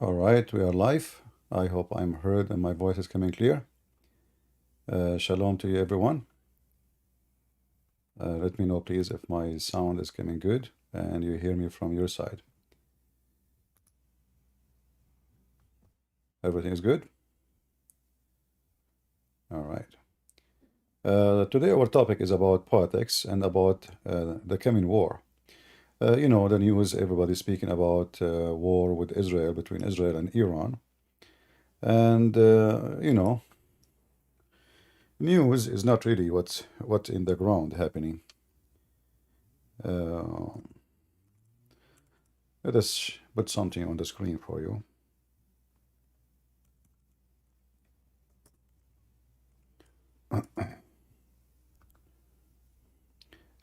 All right, we are live. I hope I'm heard and my voice is coming clear. Shalom to you, everyone. Let me know, please, if my sound is coming good and you hear me from your side. Everything is good? All right. Today, our topic is about politics and about the coming war. The news, everybody's speaking about war with Israel, between Israel and Iran. And, news is not really what's in the ground happening. Uh, Let us put something on the screen for you.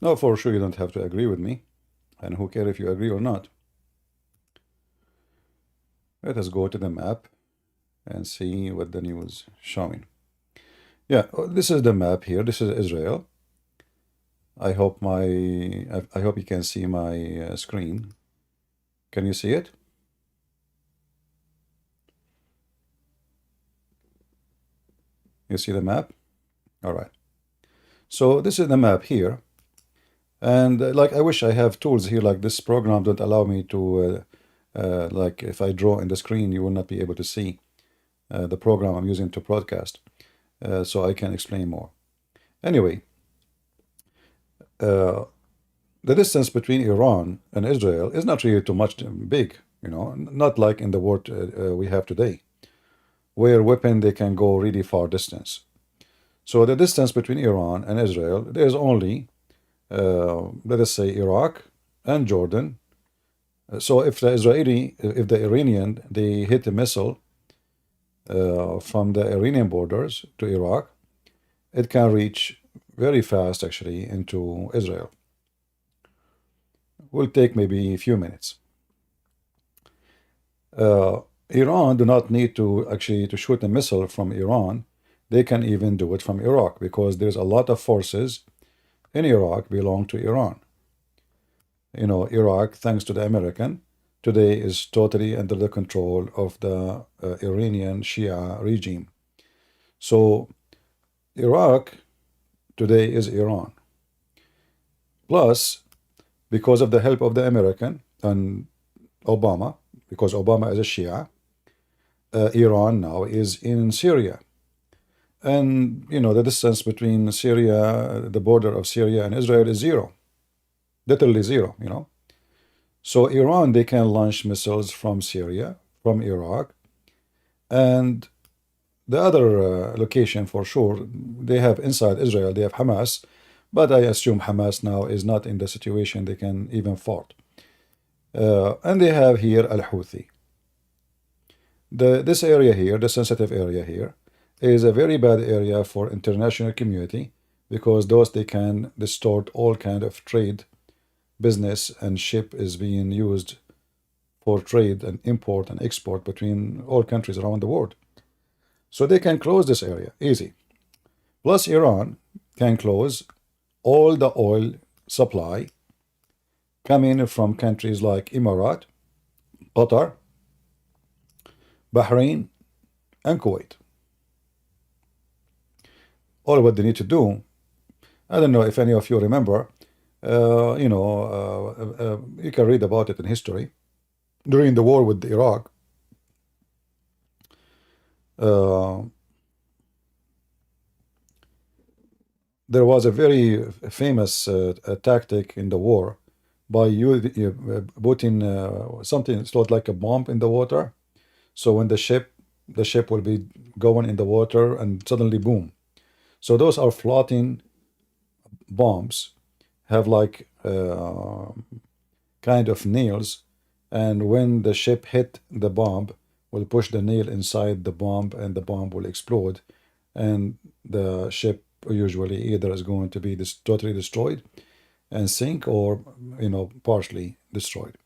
Now, for sure, you don't have to agree with me, and who cares if you agree or not. Let us go to the map and see what the news showing. Yeah, this is the map here. This is Israel. I hope you can see my screen. Can you see it? You see the map? All right. So this is the map here. And like I wish I have tools here, like this program don't allow me to, like if I draw in the screen, you will not be able to see the program I'm using to broadcast. So I can explain more. Anyway, the distance between Iran and Israel is not really too much big, not like in the war we have today, where weapon they can go really far distance. So the distance between Iran and Israel, there's only, let us say, Iraq and Jordan. So if the Iranian, they hit a missile from the Iranian borders to Iraq, it can reach very fast, actually, into Israel. Will take maybe a few minutes. Iran do not need to actually to shoot a missile from Iran. They can even do it from Iraq because there's a lot of forces in Iraq belong to Iran. Iraq, thanks to the American, today is totally under the control of the Iranian Shia regime. So Iraq today is Iran. Plus, because of the help of the American and Obama, because Obama is a Shia, Iran now is in Syria. And, the distance between Syria, the border of Syria and Israel is zero. Literally zero, So Iran, they can launch missiles from Syria, from Iraq, and the other location for sure, they have inside Israel, they have Hamas, but I assume Hamas now is not in the situation they can even fight. And they have here Al-Houthi. This area here, the sensitive area here, is a very bad area for international community because those they can distort all kind of trade, business, and ship is being used for trade and import and export between all countries around the world. So they can close this area, easy. Plus Iran can close all the oil supply coming from countries like Emirat, Qatar, Bahrain, and Kuwait. All what they need to do, I don't know if any of you remember, you can read about it in history. During the war with Iraq, there was a very famous tactic in the war by putting something, it's not like a bomb in the water. So when the ship will be going in the water and suddenly boom. So those are floating bombs, have like kind of nails, and when the ship hit the bomb, will push the nail inside the bomb and the bomb will explode, and the ship usually either is going to be totally destroyed and sink or partially destroyed.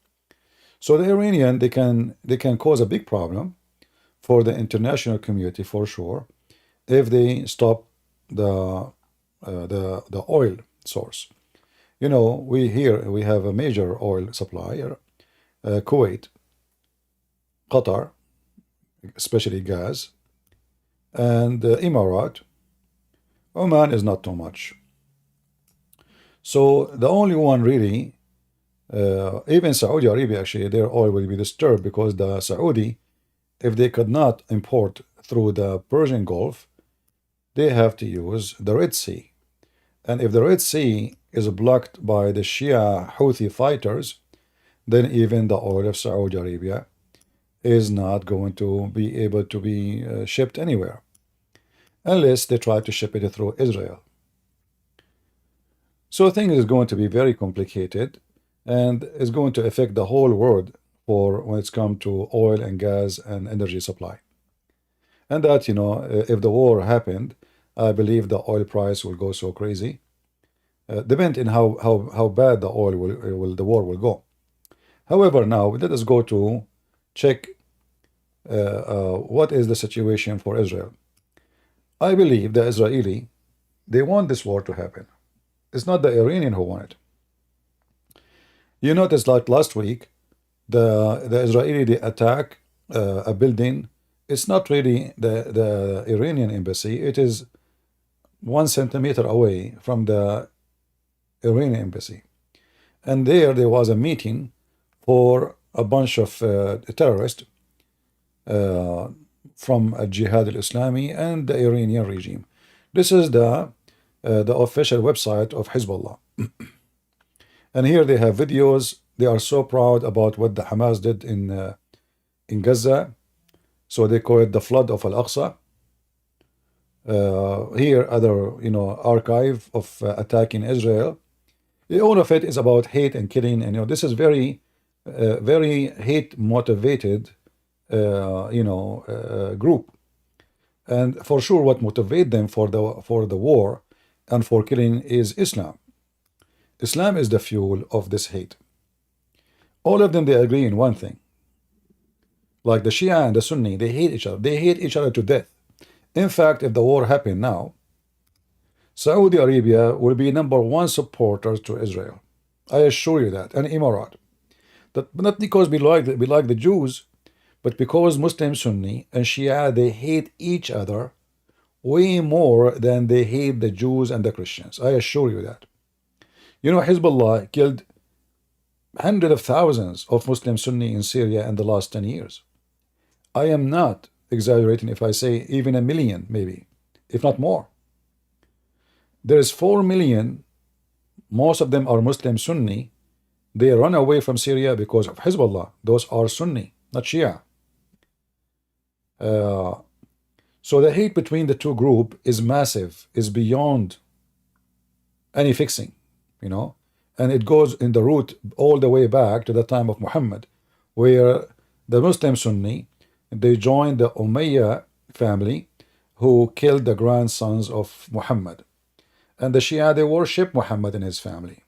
So the Iranian, they can cause a big problem for the international community for sure if they stop the oil source. We have a major oil supplier, Kuwait, Qatar, especially gas, and Emirat. Oman is not too much. So the only one really, even Saudi Arabia, actually, their oil will be disturbed because the Saudi, if they could not import through the Persian Gulf, they have to use the Red Sea. And if the Red Sea is blocked by the Shia Houthi fighters, then even the oil of Saudi Arabia is not going to be able to be shipped anywhere, unless they try to ship it through Israel. So things is going to be very complicated, and is going to affect the whole world for when it's come to oil and gas and energy supply. And that, if the war happened, I believe the oil price will go so crazy. Depending how bad the oil the war will go. However, now let us go to check what is the situation for Israel. I believe the Israeli, they want this war to happen. It's not the Iranian who want it. You notice, like last week, the Israeli, they attack a building. It's not really the Iranian embassy. It is 1 centimeter away from the Iranian embassy. And there was a meeting for a bunch of terrorists from Jihad al-Islami and the Iranian regime. This is the official website of Hezbollah. And here they have videos. They are so proud about what the Hamas did in Gaza. So they call it the flood of Al-Aqsa. Here other archive of attacking Israel. All of it is about hate and killing, and this is very hate motivated group. And for sure what motivates them for the war and for killing is Islam. Islam is the fuel of this hate. All of them, they agree in one thing. Like the Shia and the Sunni, they hate each other. They hate each other to death. In fact, if the war happened now, Saudi Arabia will be #1 supporter to Israel. I assure you that. And Emirat. That, not because we like the Jews, but because Muslim, Sunni, and Shia, they hate each other way more than they hate the Jews and the Christians. I assure you that. Hezbollah killed hundreds of thousands of Muslim Sunni in Syria in the last 10 years. I am not exaggerating if I say even 1 million, maybe, if not more. There is 4 million, most of them are Muslim Sunni. They run away from Syria because of Hezbollah. Those are Sunni, not Shia. So the hate between the two groups is massive, is beyond any fixing, and it goes in the root all the way back to the time of Muhammad, where the Muslim Sunni, they joined the Umayyad family who killed the grandsons of Muhammad. And the Shia, they worship Muhammad and his family.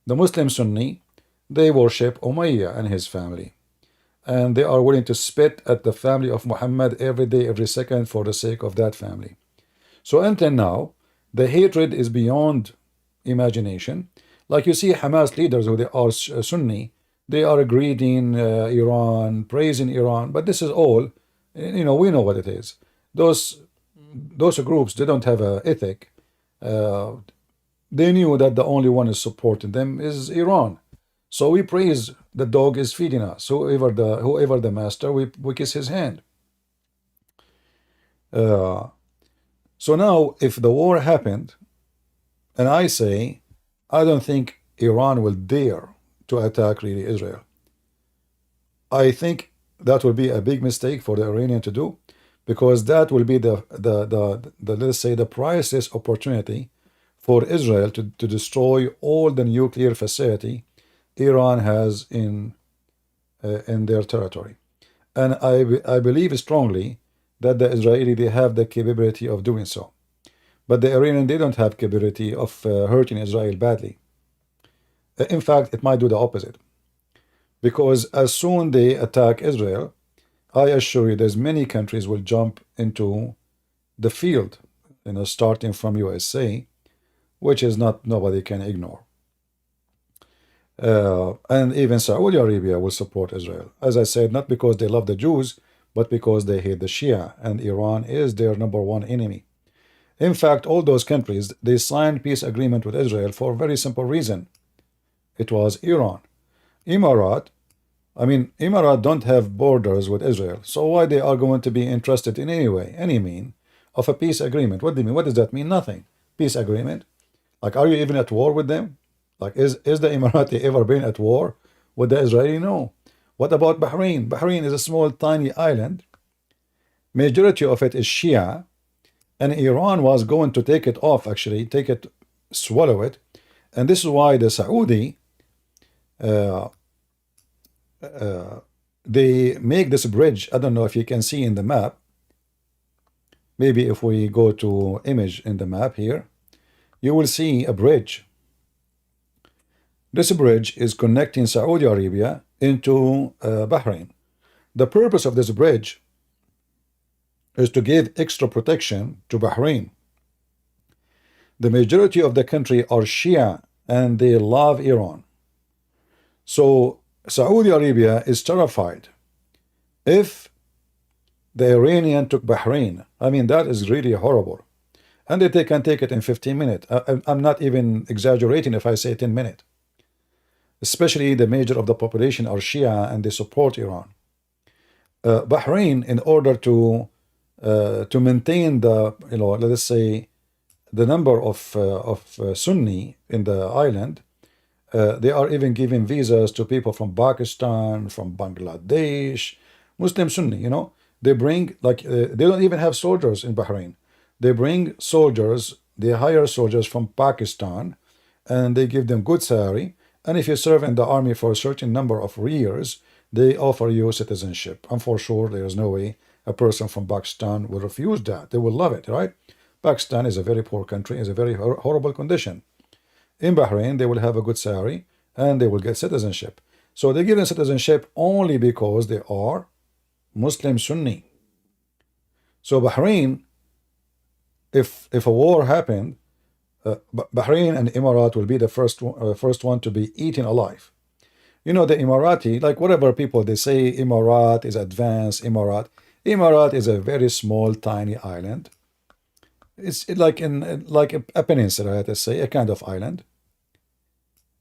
The Muslim Sunni, they worship Umayyad and his family. And they are willing to spit at the family of Muhammad every day, every second for the sake of that family. So until now, the hatred is beyond imagination. Like you see Hamas leaders who they are Sunni, they are greeting Iran, praising Iran, but this is all, we know what it is. Those groups, they don't have an ethic. They knew that the only one is supporting them is Iran. So we praise the dog is feeding us. Whoever the master, we kiss his hand. So now, if the war happened, and I say, I don't think Iran will dare to attack really Israel. I think that will be a big mistake for the Iranian to do, because that will be the let's say the priceless opportunity for Israel to destroy all the nuclear facility Iran has in their territory. And I believe strongly that the Israeli, they have the capability of doing so. But the Iranian, they don't have capability of hurting Israel badly. In fact, it might do the opposite. Because as soon they attack Israel, I assure you there's many countries will jump into the field, starting from USA, which is nobody can ignore. And even Saudi Arabia will support Israel. As I said, not because they love the Jews, but because they hate the Shia, and Iran is their number one enemy. In fact, all those countries, they signed peace agreement with Israel for a very simple reason. It was Iran. Emirat, Emirat don't have borders with Israel, so why they are going to be interested in any way, any mean, of a peace agreement? What do you mean? What does that mean? Nothing. Peace agreement? Like, are you even at war with them? Like, is the Emirati ever been at war with the Israeli? No. What about Bahrain? Bahrain is a small, tiny island. Majority of it is Shia, and Iran was going to take it off, actually, swallow it. And this is why the Saudi, they make this bridge. I don't know if you can see in the map. Maybe if we go to image in the map here, you will see a bridge. This bridge is connecting Saudi Arabia into Bahrain. The purpose of this bridge is to give extra protection to Bahrain. The majority of the country are Shia, and they love Iran. So Saudi Arabia is terrified. If the Iranian took Bahrain, that is really horrible. And they can take it in 15 minutes. I'm not even exaggerating if I say 10 minutes. Especially the major of the population are Shia, and they support Iran. Bahrain, in order to maintain the, let us say, the number of Sunni in the island, they are even giving visas to people from Pakistan, from Bangladesh, Muslim Sunni. They bring, they don't even have soldiers in Bahrain. They bring soldiers, they hire soldiers from Pakistan, and they give them good salary. And if you serve in the army for a certain number of years, they offer you citizenship. And for sure, there is no way a person from Pakistan will refuse that. They will love it, right? Pakistan is a very poor country, is a very horrible condition. In Bahrain, they will have a good salary, and they will get citizenship. So they give them citizenship only because they are Muslim Sunni. So Bahrain, if a war happened, Bahrain and Emirat will be the first one to be eaten alive. The Emirati, like whatever people they say, Emirat is advanced. Emirat is a very small, tiny island. It's like a peninsula, let us say, a kind of island.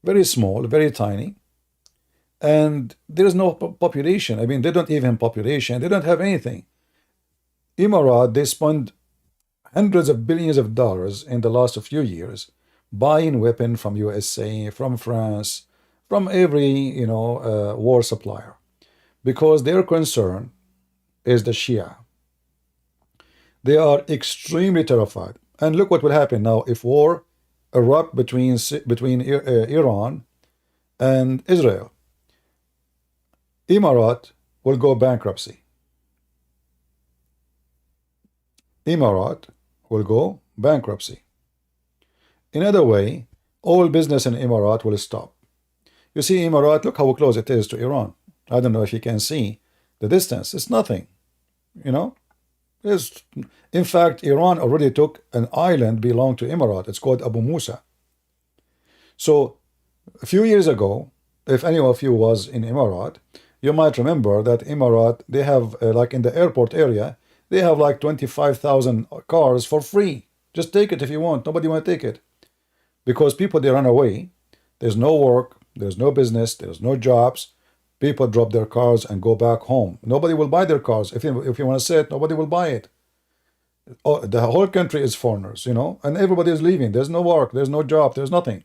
Very small, very tiny, and there is no population. They don't even population. They don't have anything. Emirat, they spend hundreds of billions of dollars in the last few years buying weapons from USA, from France, from every war supplier, because their concern is the Shia. They are extremely terrified. And look what will happen now if war erupt between Iran and Israel. Emirat will go bankruptcy. Emirat will go bankruptcy. Another way, all business in Emirat will stop. You see, Emirat, look how close it is to Iran. I don't know if you can see the distance. It's nothing, In fact, Iran already took an island belonging to Emirat. It's called Abu Musa. So a few years ago, if any of you was in Emirat, you might remember that Emirat, they have, like in the airport area, they have like 25,000 cars for free. Just take it if you want. Nobody want to take it. Because people, they run away. There's no work. There's no business. There's no jobs. People drop their cars and go back home. Nobody will buy their cars. If you want to say it, nobody will buy it. The whole country is foreigners, and everybody is leaving. There's no work. There's no job. There's nothing.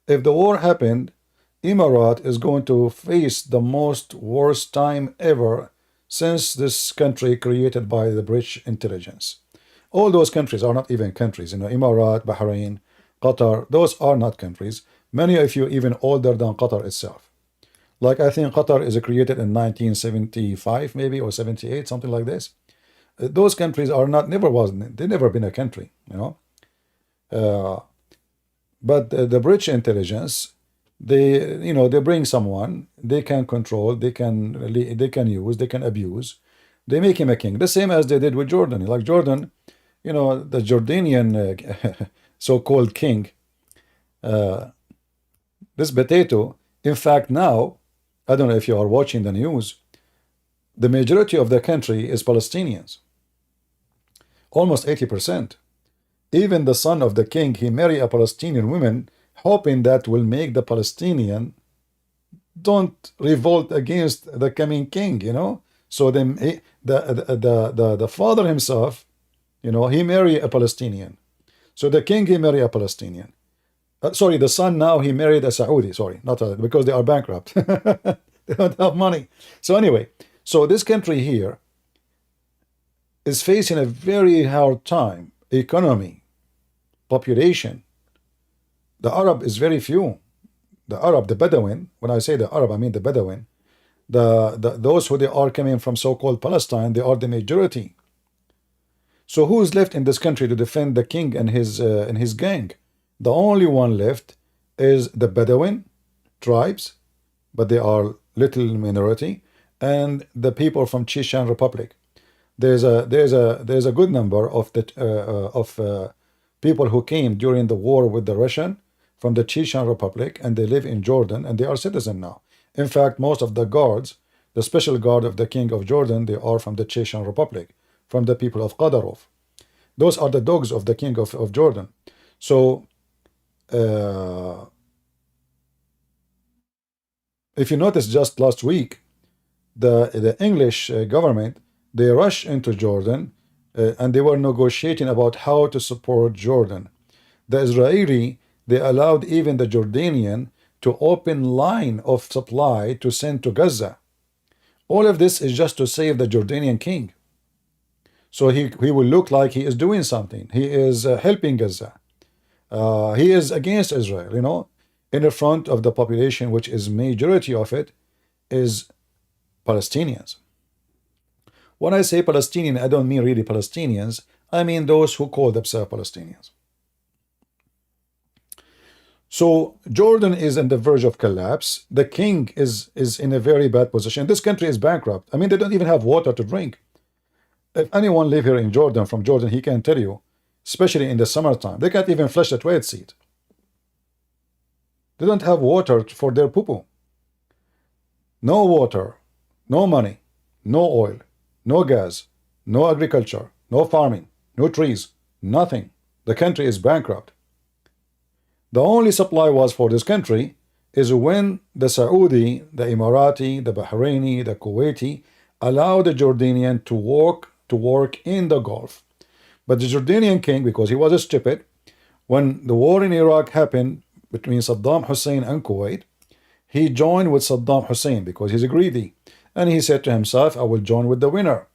If the war happened, Emirat is going to face the most worst time ever since this country created by the British intelligence. All those countries are not even countries. Emirat, Bahrain, Qatar, those are not countries. Many of you even older than Qatar itself. Like I think Qatar is created in 1975 maybe, or 78, something like this. Those countries are not, they never been a country, but the British intelligence, they bring someone, they can control, they can use, they can abuse, they make him a king. The same as they did with Jordan. Like Jordan, the Jordanian so-called king, this potato, in fact now, I don't know if you are watching the news, the majority of the country is Palestinians, almost 80%. Even the son of the king, he married a Palestinian woman, hoping that will make the Palestinian don't revolt against the coming king, you know. So then the father himself, you know, he married a Palestinian. So the king, he married a Palestinian. Sorry, the son now, he married a Saudi. Sorry, not a, because they are bankrupt. They don't have money. So anyway, so this country here is facing a very hard time. Economy, population. The Arab is very few. The Arab, the Bedouin, when I say the Arab, I mean the Bedouin. Those who they are coming from so-called Palestine, they are the majority. So who is left in this country to defend the king and his gang? The only one left is the Bedouin tribes, but they are little minority, and the people from Chechen Republic. There's a good number of people who came during the war with the Russian from the Chechen Republic, and they live in Jordan, and they are citizen now. In fact, most of the guards, the special guard of the king of Jordan, they are from the Chechen Republic, from the people of Qadarov. Those are the dogs of the king of Jordan. So if you notice, just last week, the English government, they rushed into Jordan, and they were negotiating about how to support Jordan. The Israeli, they allowed even the Jordanian to open line of supply to send to Gaza. All of this is just to save the Jordanian king. So he will look like he is doing something. He is helping Gaza. He is against Israel, you know, in the front of the population, which is majority of it is Palestinians. When I say Palestinian, I don't mean really Palestinians. I mean those who call themselves Palestinians. So Jordan is on the verge of collapse. The king is in a very bad position. This country is bankrupt. I mean, they don't even have water to drink. If anyone live here in Jordan, from Jordan, he can tell you, especially in the summertime, they can't even flush the toilet seat. They don't have water for their poo-poo. No water, no money, no oil, no gas, no agriculture, no farming, no trees, nothing. The country is bankrupt. The only supply was for this country is when the Saudi, the Emirati, the Bahraini, the Kuwaiti allow the Jordanian to work in the Gulf. But the Jordanian king, because he was stupid, when the war in Iraq happened between Saddam Hussein and Kuwait, he joined with Saddam Hussein because he's greedy. And he said to himself, I will join with the winner.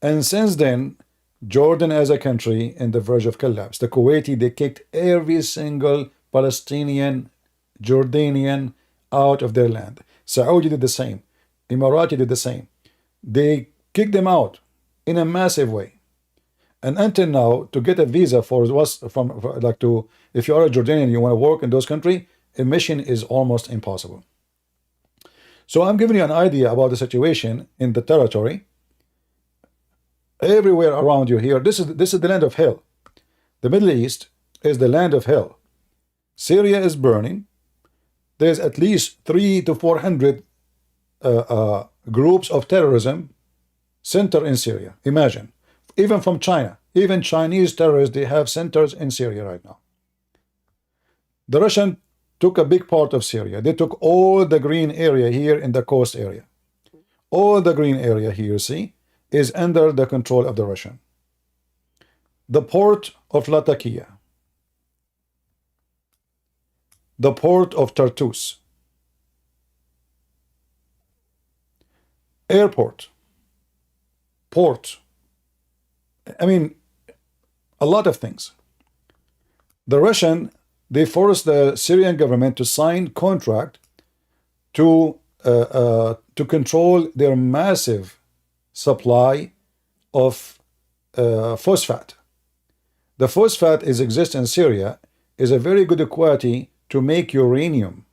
And since then, Jordan as a country in the verge of collapse. The Kuwaiti, they kicked every single Palestinian, Jordanian out of their land. Saudi did the same. Emirati did the same. They kicked them out in a massive way. And until now, to get a visa if you are a Jordanian, you want to work in those countries, a mission is almost impossible. So I'm giving you an idea about the situation in the territory. Everywhere around you here, this is the land of hell. The Middle East is the land of hell. Syria is burning. There's at least 300 to 400 groups of terrorism center in Syria. Imagine. Even from China, even Chinese terrorists, they have centers in Syria right now. The Russian took a big part of Syria. They took all the green area here in the coast area. All the green area here, see, is under the control of the Russian. The port of Latakia, the port of Tartus, airport, port, I mean, a lot of things. The Russian, they forced the Syrian government to sign contract to control their massive supply of phosphate. The phosphate exists in Syria, is a very good quality to make uranium.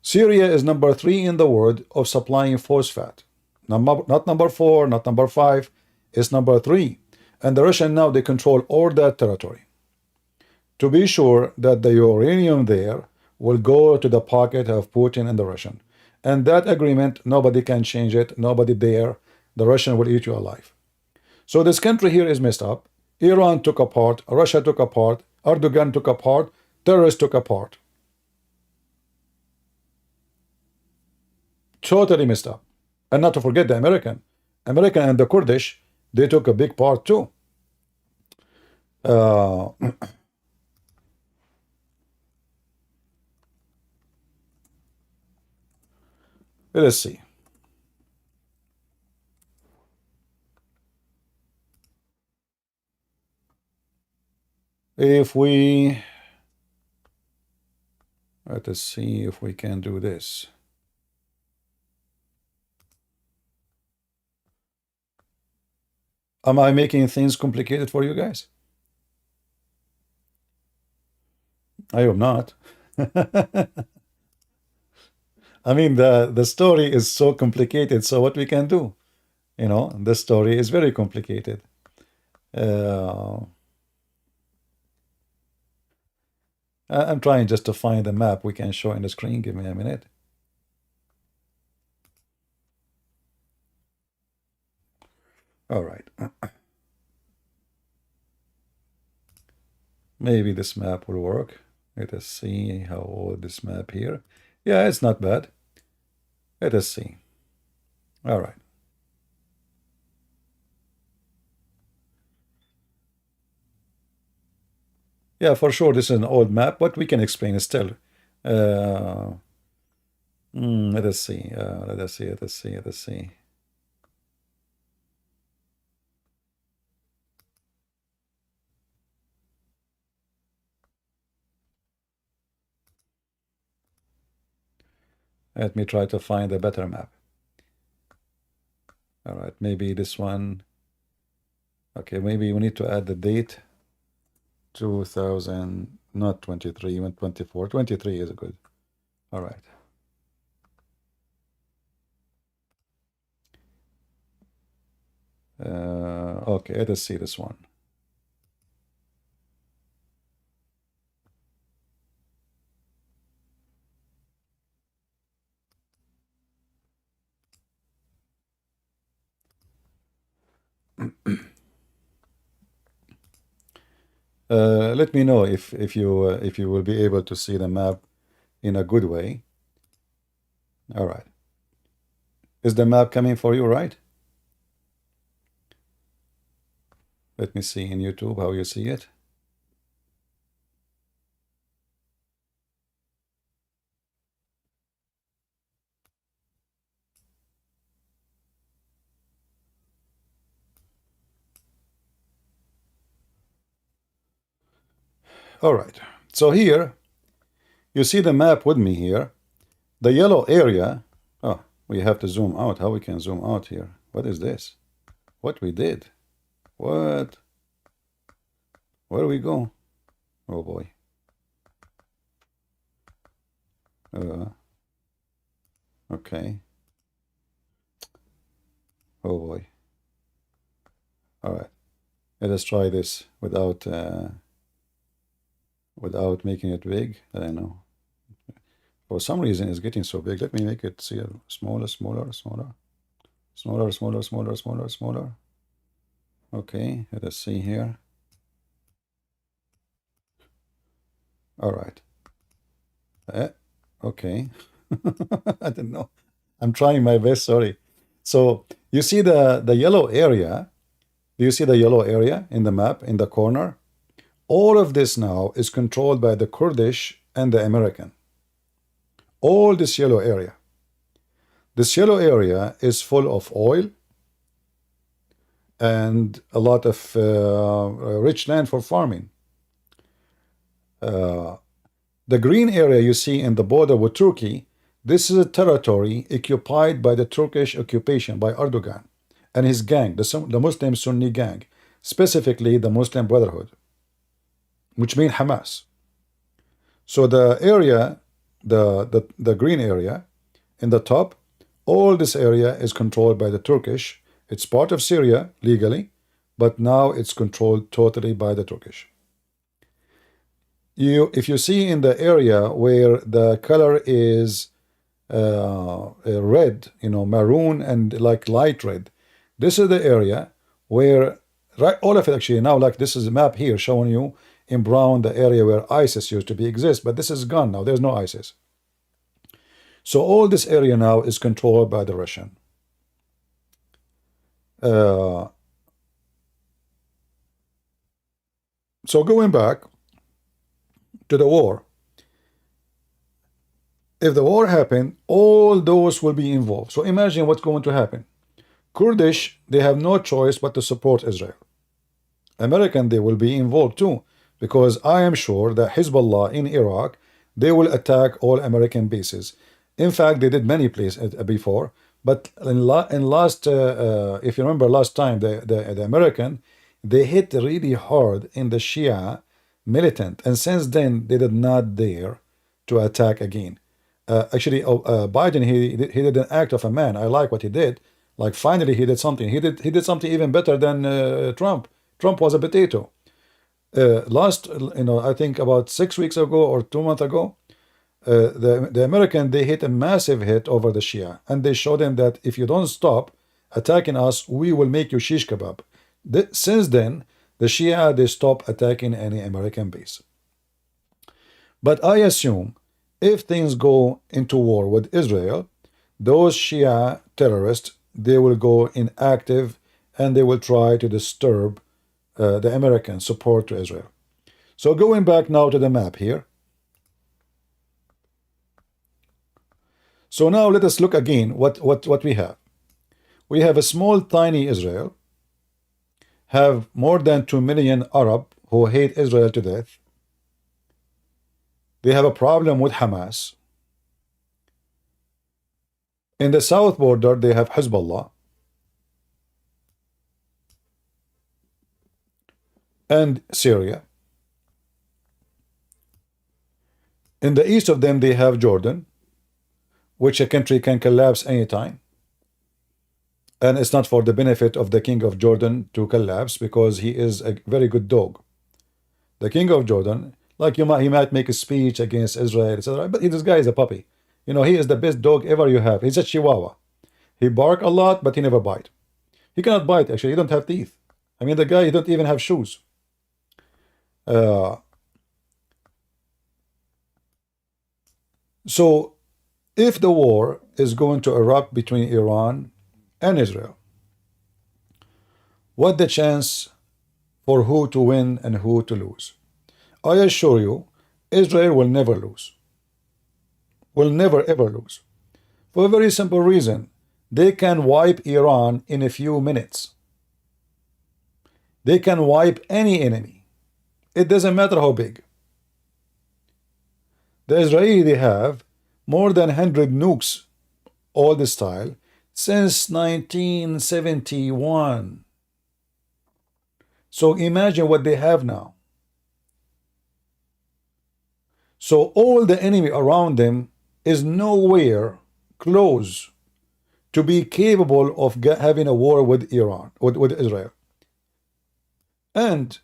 Syria is number 3 in the world of supplying phosphate. Not number 4, not number 5. It's number 3. And the Russian now, they control all that territory. To be sure that the uranium there will go to the pocket of Putin and the Russian. And that agreement, nobody can change it. Nobody dare. The Russian will eat you alive. So this country here is messed up. Iran took apart. Russia took apart. Erdogan took apart. Terrorists took apart. Totally messed up. And not to forget the American and the Kurdish, they took a big part too. Let's see. If we, let us see if we can do this. Am I making things complicated for you guys? I hope not. I mean, the story is so complicated, so what we can do? You know, the story is very complicated. I'm trying just to find a map we can show in the screen. Give me a minute. All right. Maybe this map will work. Let us see how old this map here. Yeah, it's not bad. Let us see. All right. Yeah, for sure, this is an old map, but we can explain it still. Let us see. Let us see. Let us see. Let us see. Let me try to find a better map. All right, maybe this one. Okay, maybe we need to add the date. 2000, not 23, even 24. 23 is good. All right. Okay, let us see this one. Let me know if you will be able to see the map in a good way. All right. Is the map coming for you, right? Let me see in YouTube how you see it. All right. So here, you see the map with me here. The yellow area. Oh, we have to zoom out. How we can zoom out here? What is this? What we did? What? Where do we go? Oh boy. Okay. Oh boy. All right. Let us try this without making it big. I don't know. For some reason, it's getting so big. Let me make it see smaller, smaller, smaller, smaller, smaller, smaller, smaller, smaller. Okay. Let us see here. All right. Okay. I don't know. I'm trying my best. Sorry. So you see the yellow area. Do you see the yellow area in the map in the corner? All of this now is controlled by the Kurdish and the American. All this yellow area. This yellow area is full of oil and a lot of rich land for farming. The green area you see in the border with Turkey, this is a territory occupied by the Turkish occupation, by Erdogan and his gang, the Muslim Sunni gang, specifically the Muslim Brotherhood, which means Hamas. So the area, the green area in the top, all this area is controlled by the Turkish. It's part of Syria legally, but now it's controlled totally by the Turkish. If you see in the area where the color is red, maroon and like light red. This is the area where, right, all of it actually now, like this is a map here showing you in brown the area where ISIS used to be exist, but this is gone now. There's no ISIS. So all this area now is controlled by the Russian. So going back to the war, if the war happened, all those will be involved. So imagine what's going to happen. Kurdish, they have no choice but to support Israel. American, they will be involved too, because I am sure that Hezbollah in Iraq, they will attack all American bases. In fact, they did many places before, but in last, if you remember last time, the American, they hit really hard in the Shia militant, and since then they did not dare to attack again. Actually, Biden, he did an act of a man. I like what he did. Like finally he did something. He did something even better than Trump. Trump was a potato. Last, I think about 6 weeks ago or 2 months ago, the American, they hit a massive hit over the Shia, and they showed them that if you don't stop attacking us, we will make you shish kebab. Since then, the Shia, they stop attacking any American base. But I assume if things go into war with Israel, those Shia terrorists, they will go inactive and they will try to disturb the American support to Israel. So going back now to the map here. So now let us look again what we have. We have a small tiny Israel, have more than 2 million Arab who hate Israel to death. They have a problem with Hamas. In the south border, they have Hezbollah. And Syria. In the east of them, they have Jordan, which a country can collapse anytime. And it's not for the benefit of the king of Jordan to collapse, because he is a very good dog. The king of Jordan, like he might make a speech against Israel, etc. But this guy is a puppy. He is the best dog ever you have. He's a Chihuahua. He bark a lot, but he never bite. He cannot bite, actually. He don't have teeth. I mean, the guy, he don't even have shoes. So, if the war is going to erupt between Iran and Israel, what the chance for who to win and who to lose? I assure you, Israel will never lose. Will never ever lose. For a very simple reason. They can wipe Iran in a few minutes. They can wipe any enemy. It doesn't matter how big. The Israelis, they have more than 100 nukes, old style, since 1971. So imagine what they have now. So all the enemy around them is nowhere close to be capable of having a war with Iran, with Israel. And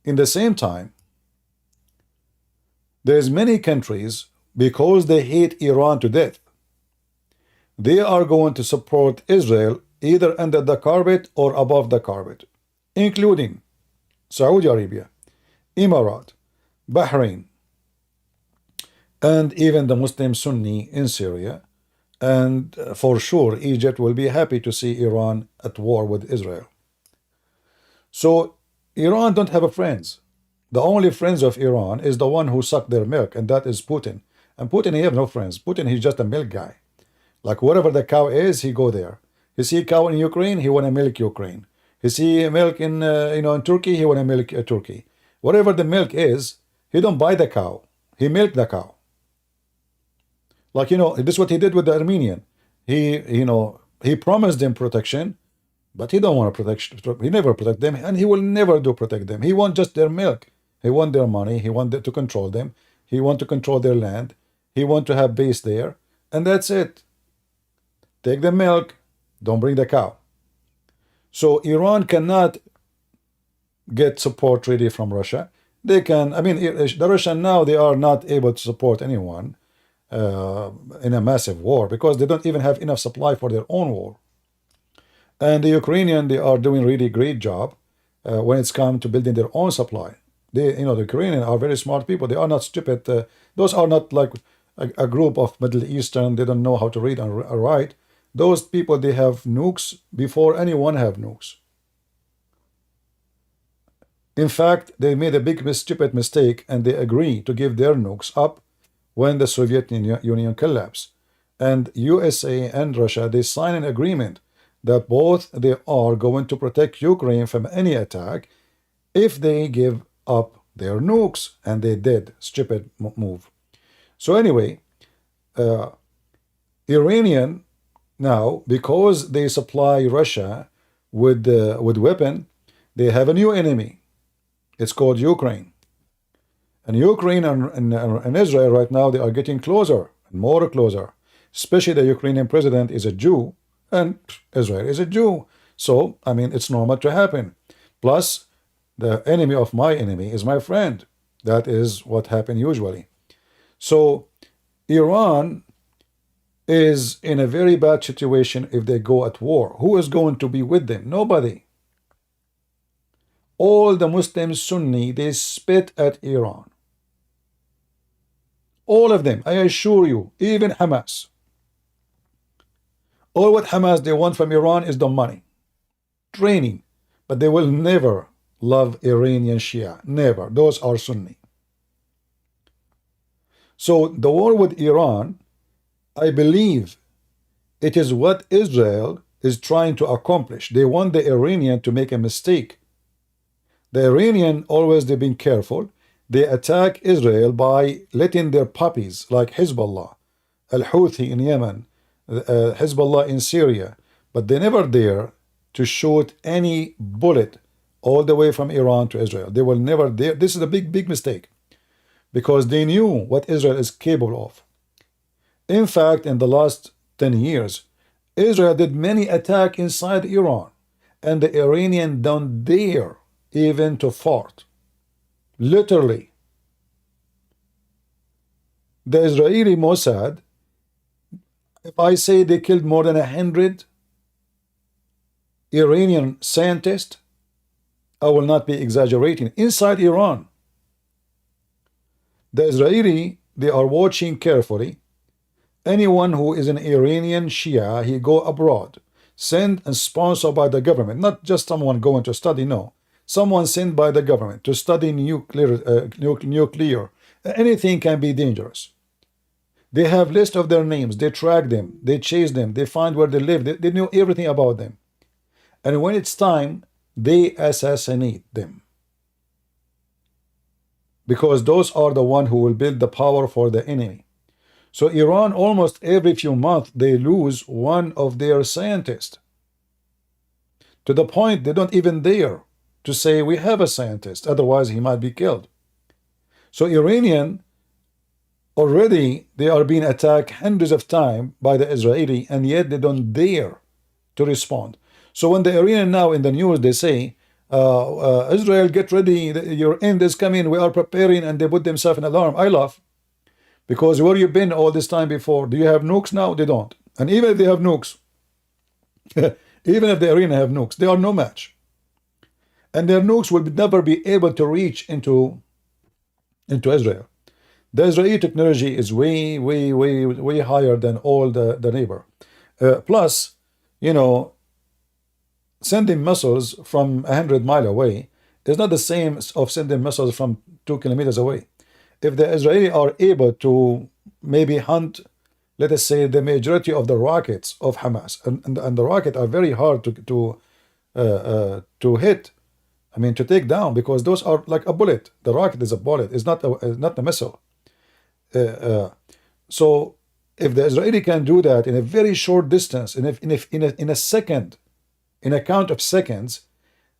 in the same time, there's many countries, because they hate Iran to death, they are going to support Israel either under the carpet or above the carpet, including Saudi Arabia, Emirat, Bahrain, and even the Muslim Sunni in Syria. And for sure, Egypt will be happy to see Iran at war with Israel. So Iran don't have a friends. The only friends of Iran is the one who sucked their milk, and that is Putin. And Putin, he have no friends. Putin, he's just a milk guy. Like wherever the cow is, he go there. He see a cow in Ukraine, he want to milk Ukraine. He see milk in in Turkey, he want to milk Turkey. Whatever the milk is, he don't buy the cow. He milk the cow. Like this is what he did with the Armenian. He promised them protection, but he don't want to protect. He never protect them, and he will never do protect them. He want just their milk. He want their money. He want to control them. He want to control their land. He want to have base there, and that's it. Take the milk, don't bring the cow. So Iran cannot get support really from Russia. They can. I mean, the Russian now, they are not able to support anyone. in a massive war because they don't even have enough supply for their own war. And the Ukrainian, they are doing really great job when it's come to building their own supply. They, the Ukrainian are very smart people. They are not stupid. Those are not like a group of Middle Eastern. They don't know how to read and write. Those people, they have nukes before anyone have nukes. In fact, they made a big stupid mistake and they agree to give their nukes up when the Soviet Union collapsed. And USA and Russia, they sign an agreement that both they are going to protect Ukraine from any attack if they give up their nukes. And they did. Stupid move. So anyway, Iranian now, because they supply Russia with weapon, they have a new enemy. It's called Ukraine. And Ukraine and Israel right now, they are getting closer and more closer. Especially the Ukrainian president is a Jew and Israel is a Jew. So, I mean, it's normal to happen. Plus, the enemy of my enemy is my friend. That is what happens usually. So, Iran is in a very bad situation if they go at war. Who is going to be with them? Nobody. All the Muslims, Sunni, they spit at Iran. All of them, I assure you, even Hamas. All what Hamas they want from Iran is the money, training, but they will never love Iranian Shia. Never. Those are Sunni. So the war with Iran, I believe it is what Israel is trying to accomplish. They want the Iranian to make a mistake. The Iranian, always they've been careful. They attack Israel by letting their puppies like Hezbollah, Al-Houthi in Yemen, Hezbollah in Syria, but they never dare to shoot any bullet all the way from Iran to Israel. They will never dare. This is a big, big mistake because they knew what Israel is capable of. In fact, in the last 10 years, Israel did many attacks inside Iran, and the Iranian don't dare even to fart. Literally. The Israeli Mossad, if I say they killed more than 100 Iranian scientists, I will not be exaggerating. Inside Iran, the Israeli, they are watching carefully. Anyone who is an Iranian Shia, he go abroad, sent and sponsored by the government, not just someone going to study, no. Someone sent by the government to study nuclear. Anything can be dangerous. They have list of their names. They track them. They chase them. They find where they live. They know everything about them. And when it's time, they assassinate them. Because those are the one who will build the power for the enemy. So Iran, almost every few months, they lose one of their scientists. To the point they don't even dare to say we have a scientist, otherwise he might be killed. So Iranian, already they are being attacked hundreds of times by the Israeli, and yet they don't dare to respond. So when the Iranian now in the news, they say, Israel, get ready, your end is coming, we are preparing, and they put themselves in alarm. I laugh. Because where you been all this time before? Do you have nukes now? They don't. And even if they have nukes, even if the Iranian have nukes, they are no match. And their nukes will never be able to reach into Israel. The Israeli technology is way, way, way, way higher than all the neighbor. Plus, sending missiles from 100 miles away is not the same of sending missiles from 2 kilometers away. If the Israeli are able to maybe hunt, let us say, the majority of the rockets of Hamas, and the rockets are very hard to hit, I mean, to take down, because those are like a bullet. The rocket is a bullet. It's not a missile. So if the Israeli can do that in a very short distance, in a second, in a count of seconds,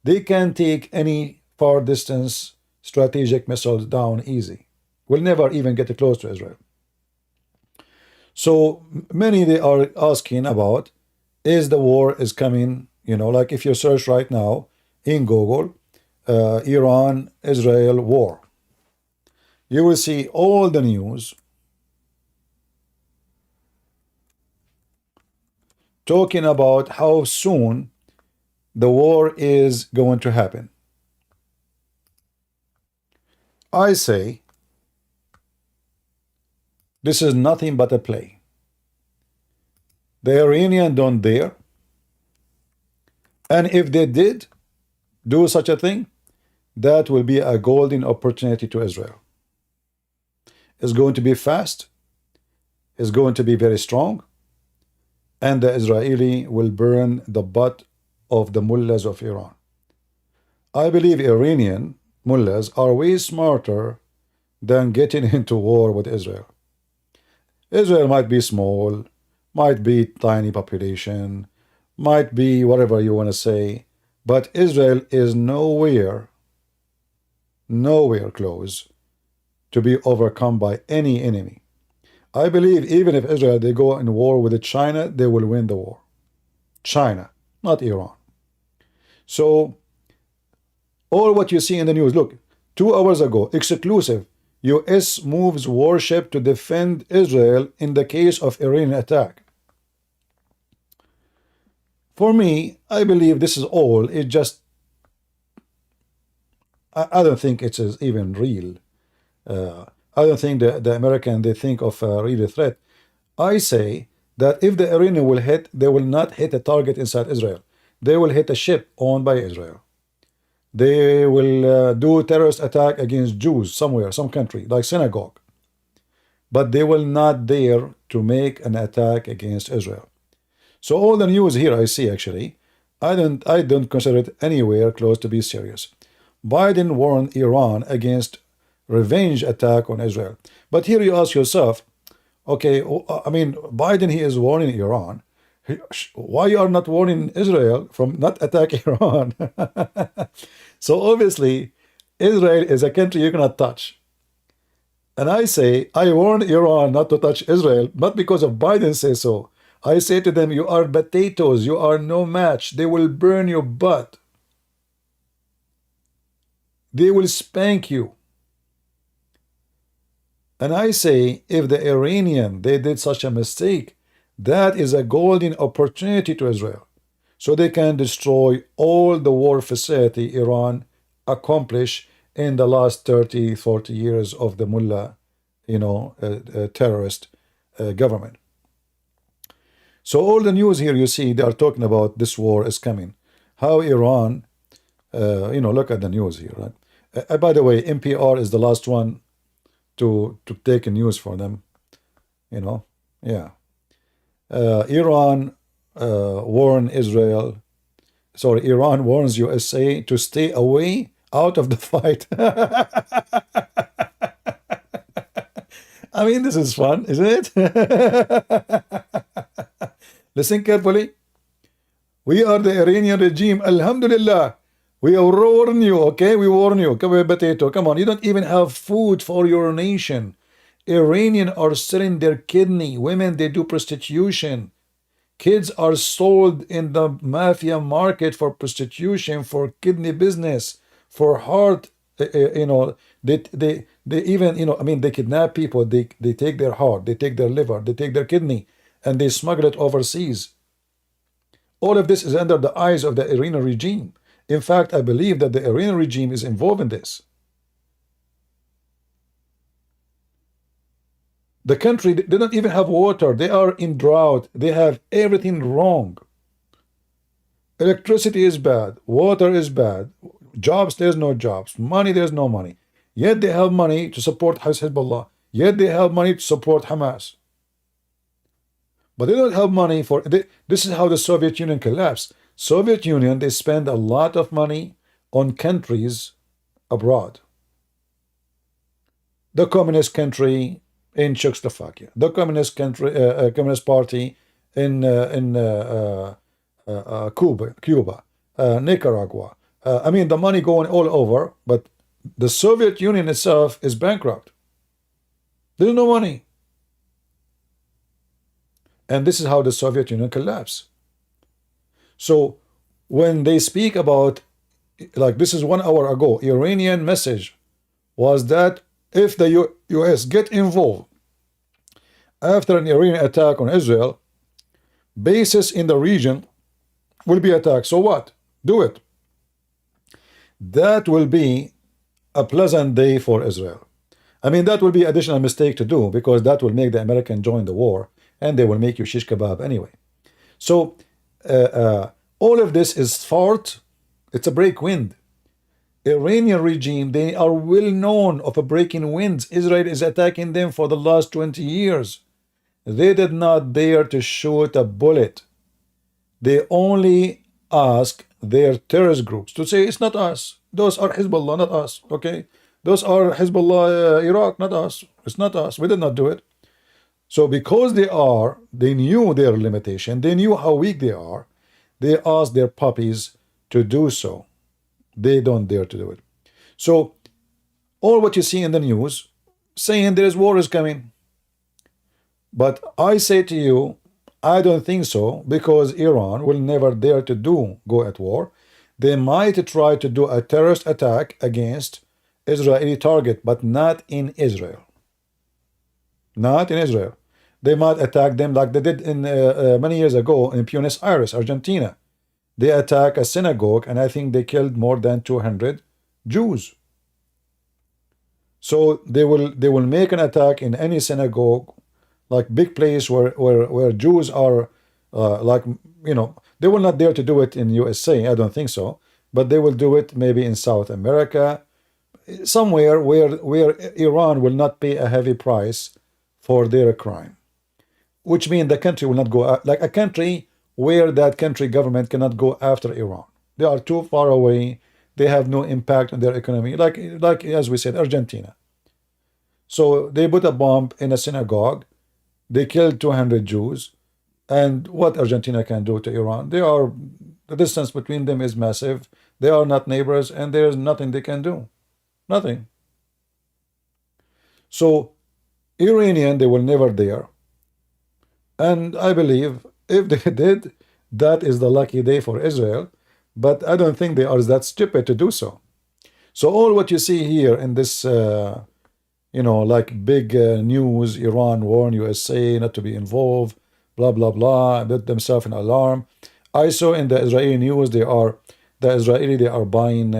they can take any far distance strategic missiles down easy. Will never even get close to Israel. So many they are asking about, is the war is coming? Like if you search right now in Google, Iran-Israel war, you will see all the news talking about how soon the war is going to happen. I say this is nothing but a play. The Iranians don't dare. And if they did do such a thing, that will be a golden opportunity to Israel. It's going to be fast. It's going to be very strong. And the Israeli will burn the butt of the mullahs of Iran. I believe Iranian mullahs are way smarter than getting into war with Israel. Israel might be small, might be tiny population, might be whatever you want to say, but Israel is nowhere close to be overcome by any enemy. I believe even if Israel, they go in war with China, they will win the war. China, not Iran. So, all what you see in the news, look, 2 hours ago, exclusive, US moves warship to defend Israel in the case of Iranian attack. For me, I believe this is all, it just, I don't think it is even real. I don't think the American, they think of a real threat. I say that if the Iranian will hit, they will not hit a target inside Israel. They will hit a ship owned by Israel. They will do terrorist attack against Jews somewhere, some country, like synagogue. But they will not dare to make an attack against Israel. So all the news here I see actually, I don't consider it anywhere close to be serious. Biden warned Iran against revenge attack on Israel. But here you ask yourself, okay, I mean, Biden, he is warning Iran. Why you are not warning Israel from not attack Iran? So obviously, Israel is a country you cannot touch. And I say, I warn Iran not to touch Israel, not because of Biden says so. I say to them, you are potatoes, you are no match. They will burn your butt. They will spank you. And I say, if the Iranian, they did such a mistake, that is a golden opportunity to Israel. So they can destroy all the war facility Iran accomplished in the last 30, 40 years of the mullah, terrorist government. So all the news here you see, they are talking about this war is coming. How Iran, look at the news here, right? By the way, NPR is the last one to take a news for them, yeah. Iran Iran warns USA to stay away out of the fight. I mean, this is fun, isn't it? Listen carefully. We are the Iranian regime. Alhamdulillah. We warn you, okay? We warn you. Come on, potato. Come on. You don't even have food for your nation. Iranians are selling their kidney. Women, they do prostitution. Kids are sold in the mafia market for prostitution, for kidney business, for heart. They even, they kidnap people. They take their heart, they take their liver, they take their kidney, and they smuggle it overseas. All of this is under the eyes of the Iranian regime. In fact, I believe that the Iranian regime is involved in this. The country, they don't even have water. They are in drought. They have everything wrong. Electricity is bad. Water is bad. Jobs, there's no jobs. Money, there's no money. Yet they have money to support Hezbollah. Yet they have money to support Hamas. But they don't have money for... This is how the Soviet Union collapsed. Soviet Union, they spend a lot of money on countries abroad. The communist country in Czechoslovakia, the communist country, communist party in Cuba, Nicaragua. I mean, the money going all over, but the Soviet Union itself is bankrupt. There's no money. And this is how the Soviet Union collapsed. So when they speak about, like this is 1 hour ago, Iranian message was that if the US get involved after an Iranian attack on Israel, bases in the region will be attacked. So what? Do it. That will be a pleasant day for Israel. I mean, that will be additional mistake to do, because that will make the American join the war, and they will make you shish kebab anyway. So all of this is fault. It's a break wind. Iranian regime, they are well known of a breaking winds. Israel is attacking them for the last 20 years. They did not dare to shoot a bullet. They only ask their terrorist groups to say, it's not us. Those are Hezbollah, not us. Okay? Those are Hezbollah, Iraq, not us. It's not us. We did not do it. So because they knew their limitation, they knew how weak they are, they asked their puppies to do so. They don't dare to do it. So all what you see in the news saying there is war is coming. But I say to you, I don't think so, because Iran will never dare to go at war. They might try to do a terrorist attack against Israeli target, but not in Israel. Not in Israel. They might attack them like they did in many years ago in Buenos Aires, Argentina. They attack a synagogue, and I think they killed more than 200 Jews. So they will make an attack in any synagogue, like big place where Jews are, like, you know, they will not dare to do it in USA. I don't think so, but they will do it maybe in South America, somewhere where Iran will not pay a heavy price for their crime, which means the country will not go like a country where that country government cannot go after Iran. They are too far away. They have no impact on their economy, like as we said, Argentina. So they put a bomb in a synagogue. They killed 200 Jews. And what Argentina can do to Iran? The distance between them is massive. They are not neighbors, and there is nothing they can do. Nothing. So Iranian, they will never dare. And I believe if they did, that is the lucky day for Israel. But I don't think they are that stupid to do so. So all what you see here in this, like big news, Iran warn USA not to be involved, blah, blah, blah, put themselves in alarm. I saw in the Israeli news, they are buying,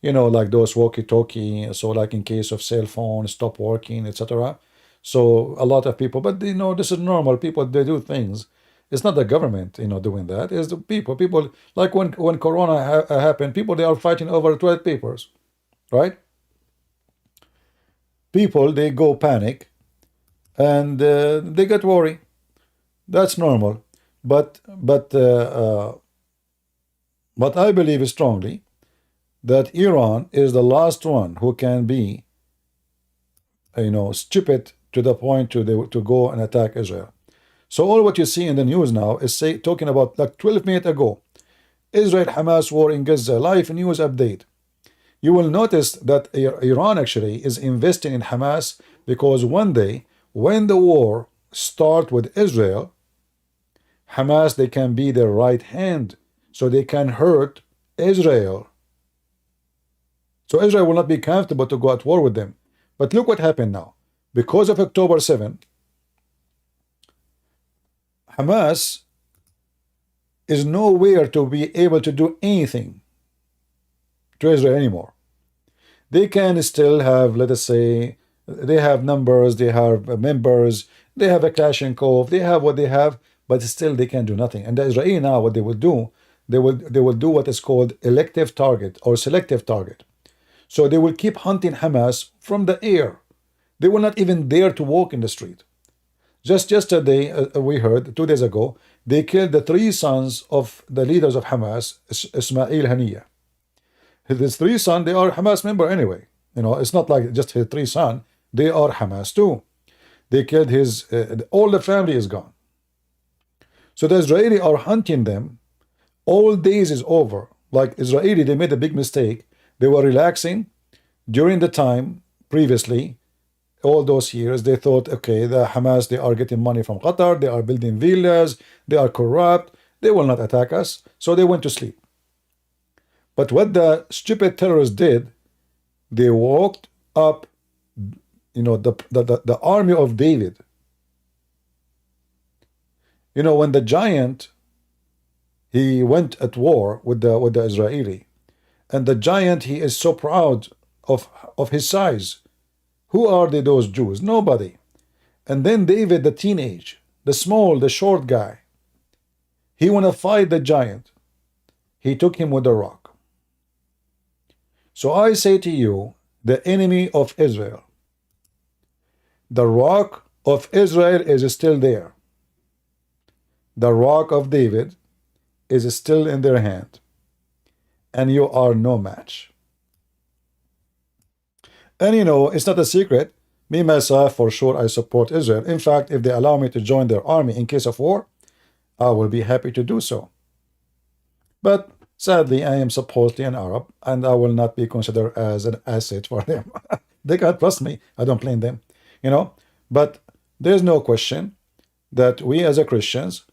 like those walkie-talkie, so like in case of cell phone stop working, etc. So a lot of people, but this is normal. People, they do things. It's not the government, doing that. It's the people. People, like when Corona happened, people, they are fighting over toilet papers, right? People, they go panic, and they get worried. That's normal. But I believe strongly that Iran is the last one who can be, stupid to the point to go and attack Israel. So all what you see in the news now is talking about, like 12 minutes ago, Israel-Hamas war in Gaza, live news update. You will notice that Iran actually is investing in Hamas, because one day, when the war starts with Israel, Hamas, they can be their right hand, so they can hurt Israel. So Israel will not be comfortable to go at war with them. But look what happened now. Because of October 7, Hamas is nowhere to be able to do anything to Israel anymore. They can still have, let us say, they have numbers, they have members, they have a Kalashnikov, they have what they have, but still they can do nothing. And the Israeli now, what they will do, they will do what is called elective target or selective target. So they will keep hunting Hamas from the air. They will not even dare to walk in the street. Just yesterday, we heard, 2 days ago, they killed the 3 sons of the leaders of Hamas, Ismail Haniyeh. His 3 sons, they are Hamas member anyway. It's not like just his 3 sons. They are Hamas too. They killed his, all the family is gone. So the Israeli are hunting them. All days is over. Like Israeli, they made a big mistake. They were relaxing during the time previously. All those years, they thought, okay, the Hamas, they are getting money from Qatar, they are building villas, they are corrupt, they will not attack us, so they went to sleep. But what the stupid terrorists did, they walked up, the army of David. You know, when the giant, he went at war with the Israeli, and the giant, he is so proud of his size. Who are they, those Jews? Nobody. And then David, the teenage, the small, the short guy, he want to fight the giant. He took him with a rock. So I say to you, the enemy of Israel, the rock of Israel is still there. The rock of David is still in their hand, and you are no match. And you know, it's not a secret. Me, myself, for sure, I support Israel. In fact, if they allow me to join their army in case of war, I will be happy to do so. But sadly, I am supposedly an Arab, and I will not be considered as an asset for them. They can't trust me. I don't blame them, you know. But there's no question that we as a Christians,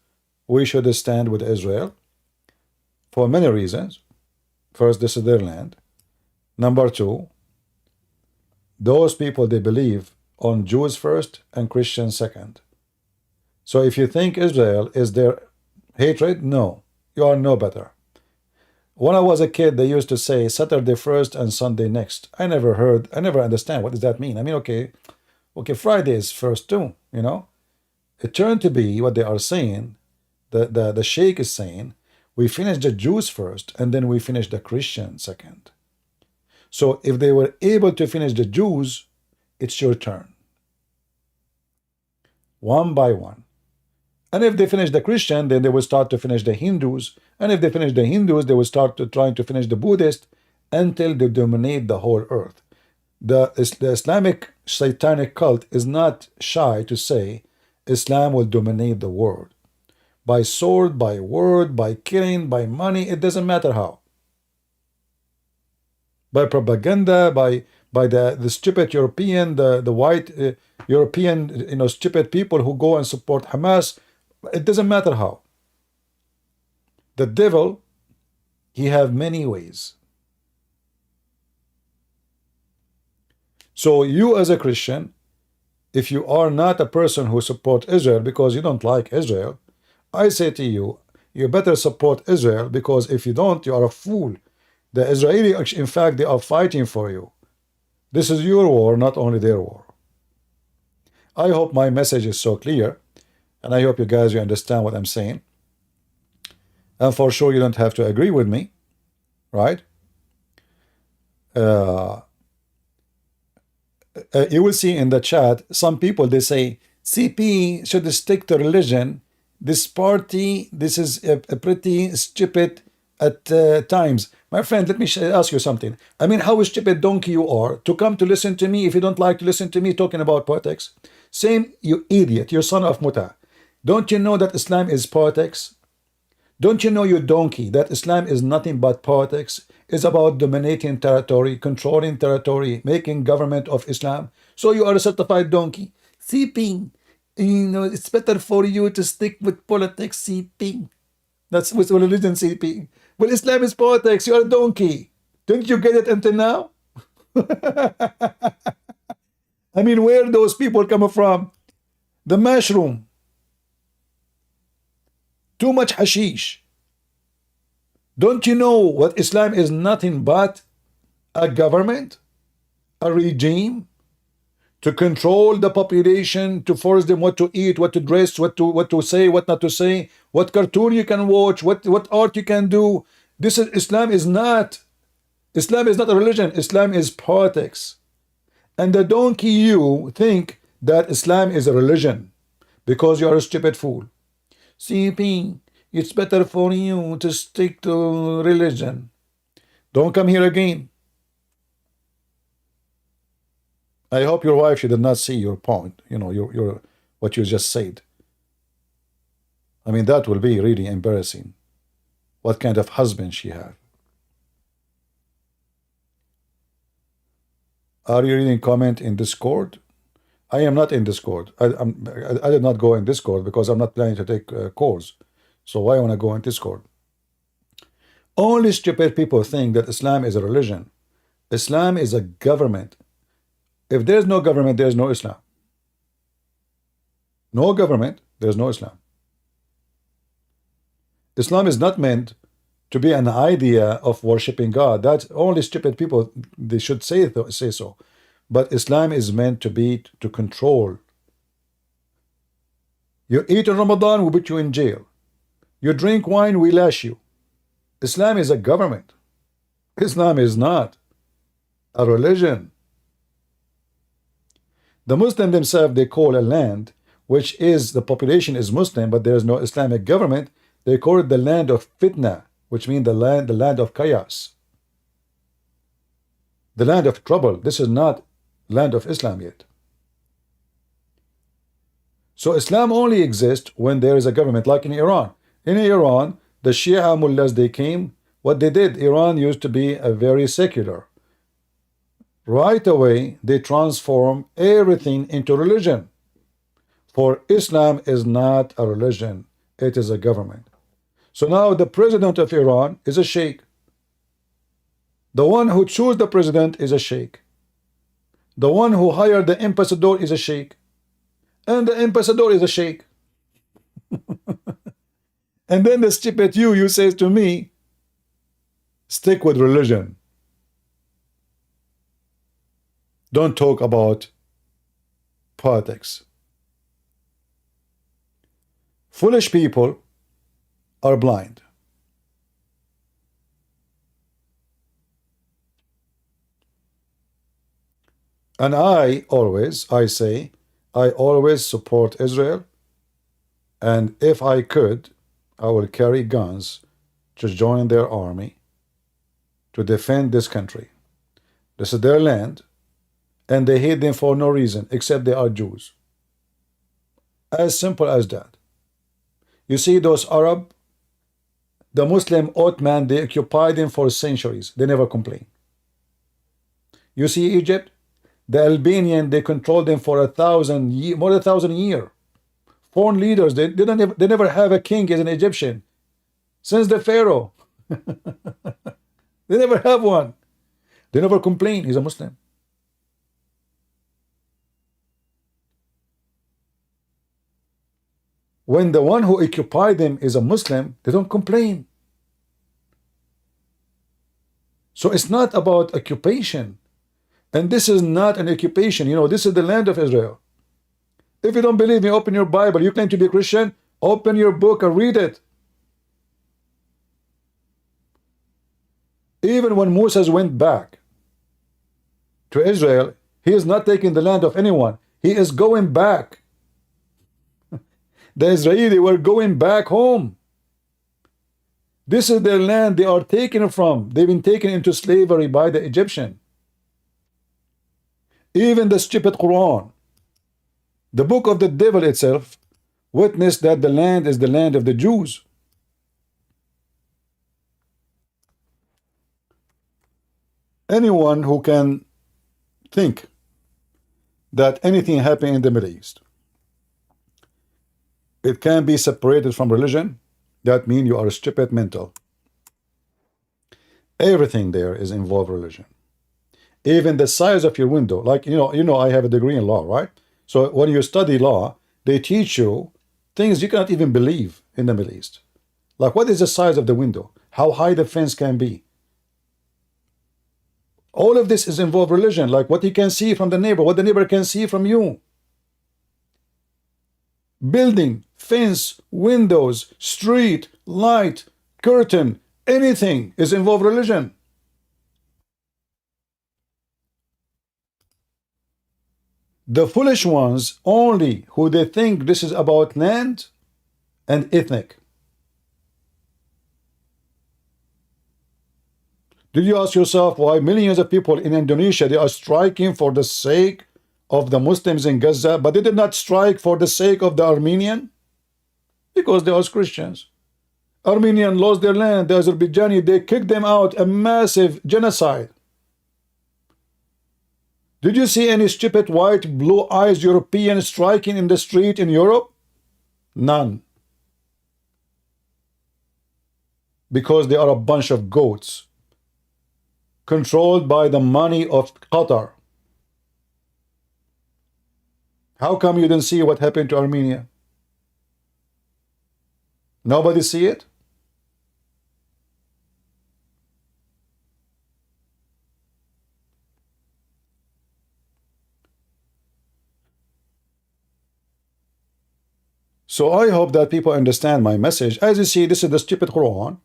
we should stand with Israel for many reasons. First, this is their land. Number two, those people, they believe on Jews first and Christians second. So if you think Israel is their hatred, no, you are no better. When I was a kid, they used to say Saturday first and Sunday next. I never understand what does that mean. I mean, okay, Friday is first too, you know. It turned to be what they are saying, the Sheikh is saying, we finish the Jews first and then we finish the Christians second. So if they were able to finish the Jews, it's your turn. One by one. And if they finish the Christian, then they will start to finish the Hindus. And if they finish the Hindus, they will start trying to finish the Buddhists until they dominate the whole earth. The Islamic satanic cult is not shy to say Islam will dominate the world. By sword, by word, by killing, by money, it doesn't matter how. By propaganda, by the stupid European, the white European, you know, stupid people who go and support Hamas. It doesn't matter how. The devil, he have many ways. So you as a Christian, if you are not a person who support Israel because you don't like Israel, I say to you, you better support Israel, because if you don't, you are a fool. The Israeli, in fact, they are fighting for you. This is your war, not only their war. I hope my message is so clear, and I hope you guys, you understand what I'm saying. And for sure, you don't have to agree with me, right? You will see in the chat, some people, they say, CP should stick to religion. This party, this is a pretty stupid at times. My friend, let me ask you something. I mean, how stupid donkey you are to come to listen to me if you don't like to listen to me talking about politics. Same, you idiot, you son of Muta. Don't you know that Islam is politics? Don't you know, you donkey, that Islam is nothing but politics? It's about dominating territory, controlling territory, making government of Islam. So you are a certified donkey. CP, you know, it's better for you to stick with politics, CP. That's with religion, CP. Well, Islam is politics. You are a donkey. Didn't you get it until now? I mean, where those people come from? The mushroom. Too much hashish. Don't you know what Islam is? Nothing but a government, a regime to control the population, to force them what to eat, what to dress, what to say, what not to say, what cartoon you can watch, what art you can do. This is Islam is not a religion. Islam is politics. And the donkey, you think that Islam is a religion because you are a stupid fool. CP, it's better for you to stick to religion. Don't come here again. I hope your wife, she did not see your point, you know, your what you just said. I mean, that will be really embarrassing. What kind of husband she have. Are you reading comment in Discord? I am not in Discord. I did not go in Discord because I'm not planning to take calls. So why want to go in Discord? Only stupid people think that Islam is a religion. Islam is a government. If there's no government, there's no Islam. No government, there's no Islam. Islam is not meant to be an idea of worshiping God. That's only stupid people, they should say so. But Islam is meant to be to control. You eat in Ramadan, we put you in jail. You drink wine, we lash you. Islam is a government. Islam is not a religion. The Muslim themselves, they call a land which is, the population is Muslim, but there is no Islamic government, they call it the land of fitna, which means the land of chaos, the land of trouble. This is not land of Islam yet. So Islam only exists when there is a government, like in Iran. In Iran, the Shia mullahs, they came, what they did, Iran used to be a very secular. Right away, they transform everything into religion. For Islam is not a religion, it is a government. So now the president of Iran is a sheikh. The one who chose the president is a sheikh. The one who hired the ambassador is a sheikh. And the ambassador is a sheikh. And then the stupid you says to me, stick with religion. Don't talk about politics. Foolish people are blind. And I always support Israel. And if I could, I will carry guns to join their army to defend this country. This is their land, and they hate them for no reason except they are Jews. As simple as that. You see those Arab, the Muslim Ottoman, they occupied them for centuries. They never complain. You see Egypt, the Albanian, they controlled them for more than 1,000 years. Foreign leaders, they never have a king as an Egyptian. Since the Pharaoh. They never have one. They never complain. He's a Muslim. When the one who occupied them is a Muslim, they don't complain. So it's not about occupation. And this is not an occupation. You know, this is the land of Israel. If you don't believe me, open your Bible. You claim to be a Christian, open your book and read it. Even when Moses went back to Israel, he is not taking the land of anyone. He is going back. The Israelis were going back home. This is their land they are taken from. They've been taken into slavery by the Egyptian. Even the stupid Quran, the book of the devil itself, witnessed that the land is the land of the Jews. Anyone who can think that anything happening in the Middle East, it can be separated from religion, that means you are stupid mental. Everything there is involved religion. Even the size of your window, like you know, I have a degree in law, right? So when you study law, they teach you things you cannot even believe in the Middle East. Like what is the size of the window? How high the fence can be? All of this is involved religion, like what you can see from the neighbor, what the neighbor can see from you. Building, fence, windows, street, light, curtain, anything is involved religion. The foolish ones only who they think this is about land and ethnic. Did you ask yourself why millions of people in Indonesia, they are striking for the sake of the Muslims in Gaza, but they did not strike for the sake of the Armenian? Because they are Christians. Armenian lost their land, the Azerbaijani, they kicked them out, a massive genocide. Did you see any stupid white, blue-eyed European striking in the street in Europe? None. Because they are a bunch of goats, controlled by the money of Qatar. How come you didn't see what happened to Armenia? Nobody see it? So I hope that people understand my message. As you see, this is the stupid Quran,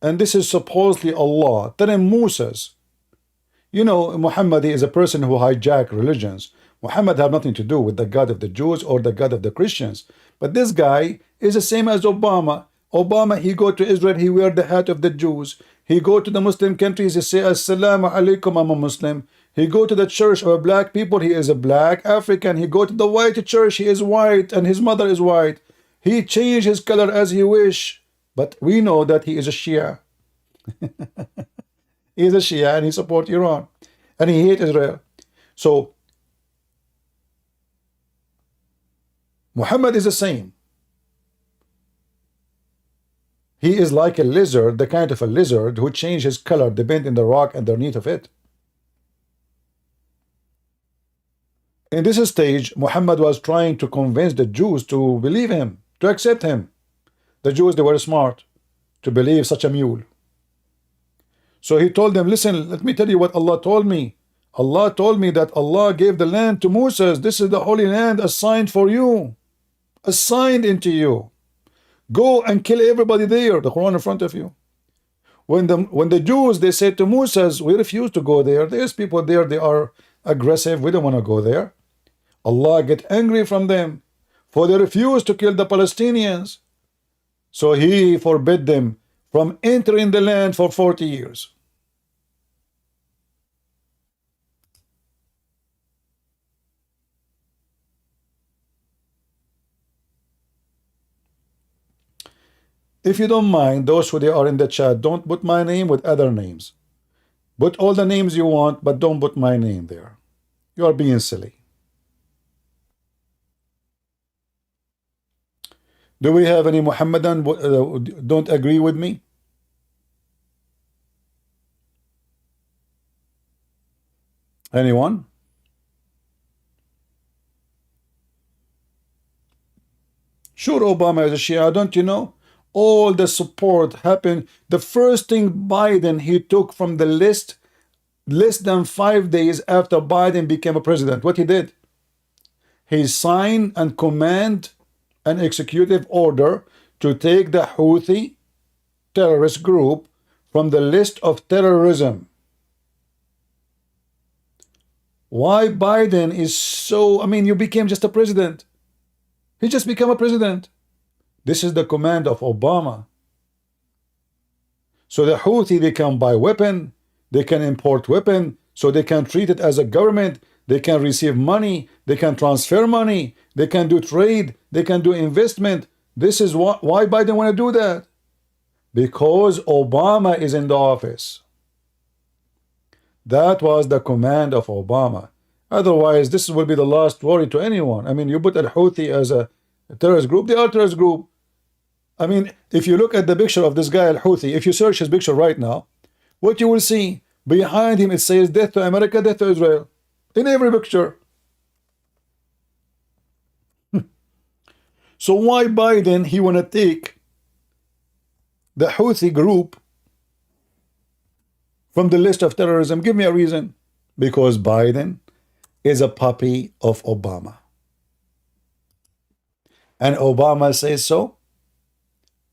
and this is supposedly Allah telling Moses. You know, Muhammad is a person who hijacked religions. Muhammad had nothing to do with the God of the Jews or the God of the Christians. But this guy is the same as Obama. Obama, he go to Israel, he wear the hat of the Jews. He go to the Muslim countries, he say, Assalamu alaikum, I'm a Muslim. He go to the church of black people, he is a black African. He go to the white church, he is white, and his mother is white. He change his color as he wish. But we know that he is a Shia. He is a Shia and he support Iran. And he hate Israel. So, Muhammad is the same. He is like a lizard, the kind of a lizard who changed his color depending on the rock underneath of it. In this stage, Muhammad was trying to convince the Jews to believe him, to accept him. The Jews, they were smart to believe such a mule. So he told them, listen, let me tell you what Allah told me. Allah told me that Allah gave the land to Moses. This is the holy land assigned for you, assigned into you. Go and kill everybody there, the Quran in front of you. When the Jews, they said to Moses, we refuse to go there. There's people there, they are aggressive. We don't want to go there. Allah get angry from them, for they refused to kill the Palestinians. So he forbid them from entering the land for 40 years. If you don't mind, those who they are in the chat, don't put my name with other names. Put all the names you want, but don't put my name there. You are being silly. Do we have any Muhammadan don't agree with me? Anyone? Sure, Obama is a Shia, don't you know? All the support happened. The first thing Biden, he took from the list, less than 5 days after Biden became a president, what he did? He signed and command an executive order to take the Houthi terrorist group from the list of terrorism. Why Biden is so, I mean, you became just a president. He just became a president. This is the command of Obama. So the Houthi, they can buy weapon, they can import weapon, so they can treat it as a government, they can receive money, they can transfer money, they can do trade, they can do investment. This is why Biden want to do that. Because Obama is in the office. That was the command of Obama. Otherwise, this will be the last worry to anyone. I mean, you put Al-Houthi as a terrorist group, they are a terrorist group. I mean, if you look at the picture of this guy Al-Houthi, if you search his picture right now, what you will see, behind him it says death to America, death to Israel. In every picture. So why Biden, he want to take the Houthi group from the list of terrorism? Give me a reason. Because Biden is a puppy of Obama. And Obama says so.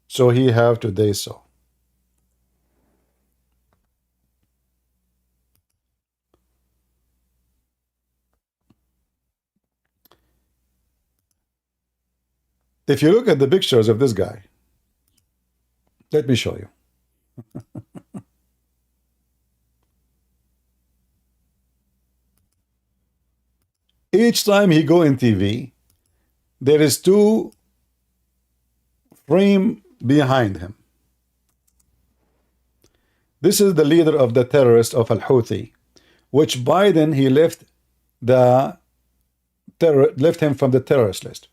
So he have to do so. If you look at the pictures of this guy, let me show you. Each time he go in TV, there is two frame behind him. This is the leader of the terrorist of Al-Houthi, which Biden, he left him from the terrorist list.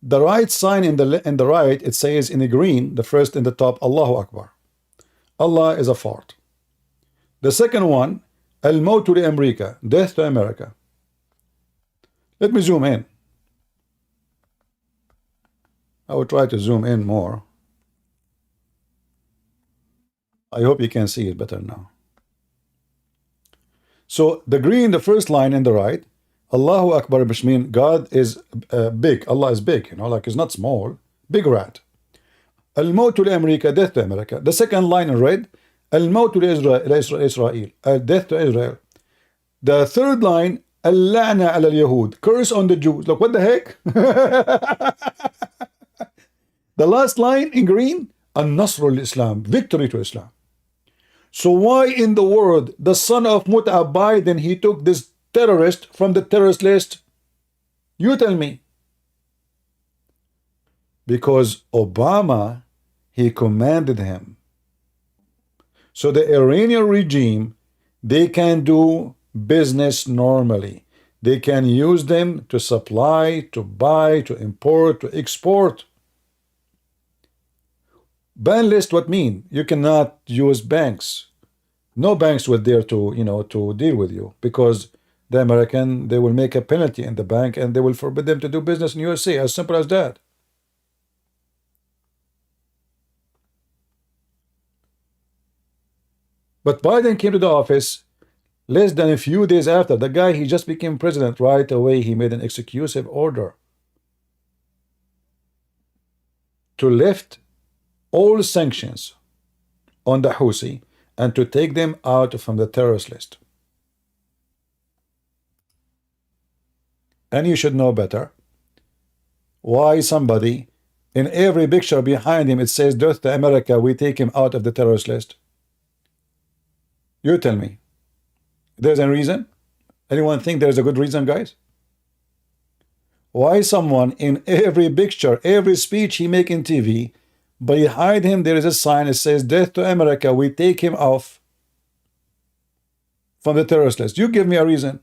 The right sign in the right, it says in the green, the first in the top, Allahu Akbar. Allah is a fart. The second one, Al-Mautu li America, death to America. Let me zoom in. I will try to zoom in more. I hope you can see it better now. So the green, the first line in the right, Allahu Akbar, which means God is big. Allah is big, like he's not small. Big rat. Al-Mawt America, death to America. The second line in red, Al-Mawt Israel, death to Israel. The third line, Al-La'na al-Yahud, curse on the Jews. Look, what the heck? The last line in green, Al-Nasr al-Islam, victory to Islam. So why in the world the son of Mut'a Biden, he took this terrorist from the terrorist list? You tell me. Because Obama, he commanded him. So the Iranian regime, they can do business normally. They can use them to supply, to buy, to import, to export. Ban list what mean? You cannot use banks. No banks will dare to, to deal with you, because the American, they will make a penalty in the bank and they will forbid them to do business in USA. As simple as that. But Biden came to the office less than a few days after. The guy, he just became president. Right away, he made an executive order to lift all sanctions on the Houthi and to take them out from the terrorist list. And you should know better why somebody, in every picture behind him, it says, death to America, we take him out of the terrorist list. You tell me. There's a reason? Anyone think there's a good reason, guys? Why someone in every picture, every speech he make in TV, behind him there is a sign that says, death to America, we take him off from the terrorist list? You give me a reason.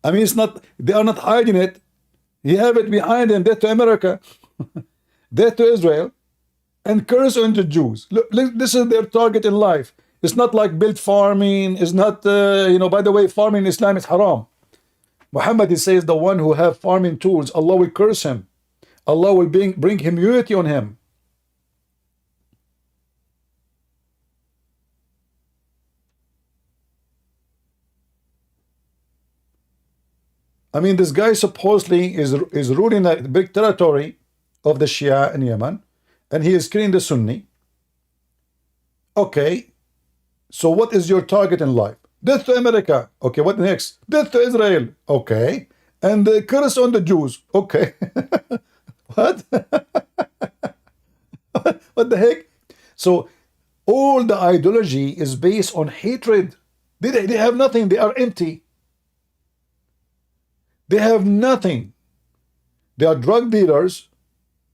I mean, it's not, they are not hiding it. You have it behind them, death to America, death to Israel, and curse on the Jews. Look, this is their target in life. It's not like build farming. It's not, by the way, farming in Islam is haram. Muhammad, he says, the one who have farming tools, Allah will curse him. Allah will bring immunity on him. I mean, this guy supposedly is ruling a big territory of the Shia in Yemen, and he is killing the Sunni. Okay, so what is your target in life? Death to America. Okay, what next? Death to Israel. Okay, and the curse on the Jews. Okay. What? What the heck? So all the ideology is based on hatred. They have nothing. They are empty. They have nothing. They are drug dealers.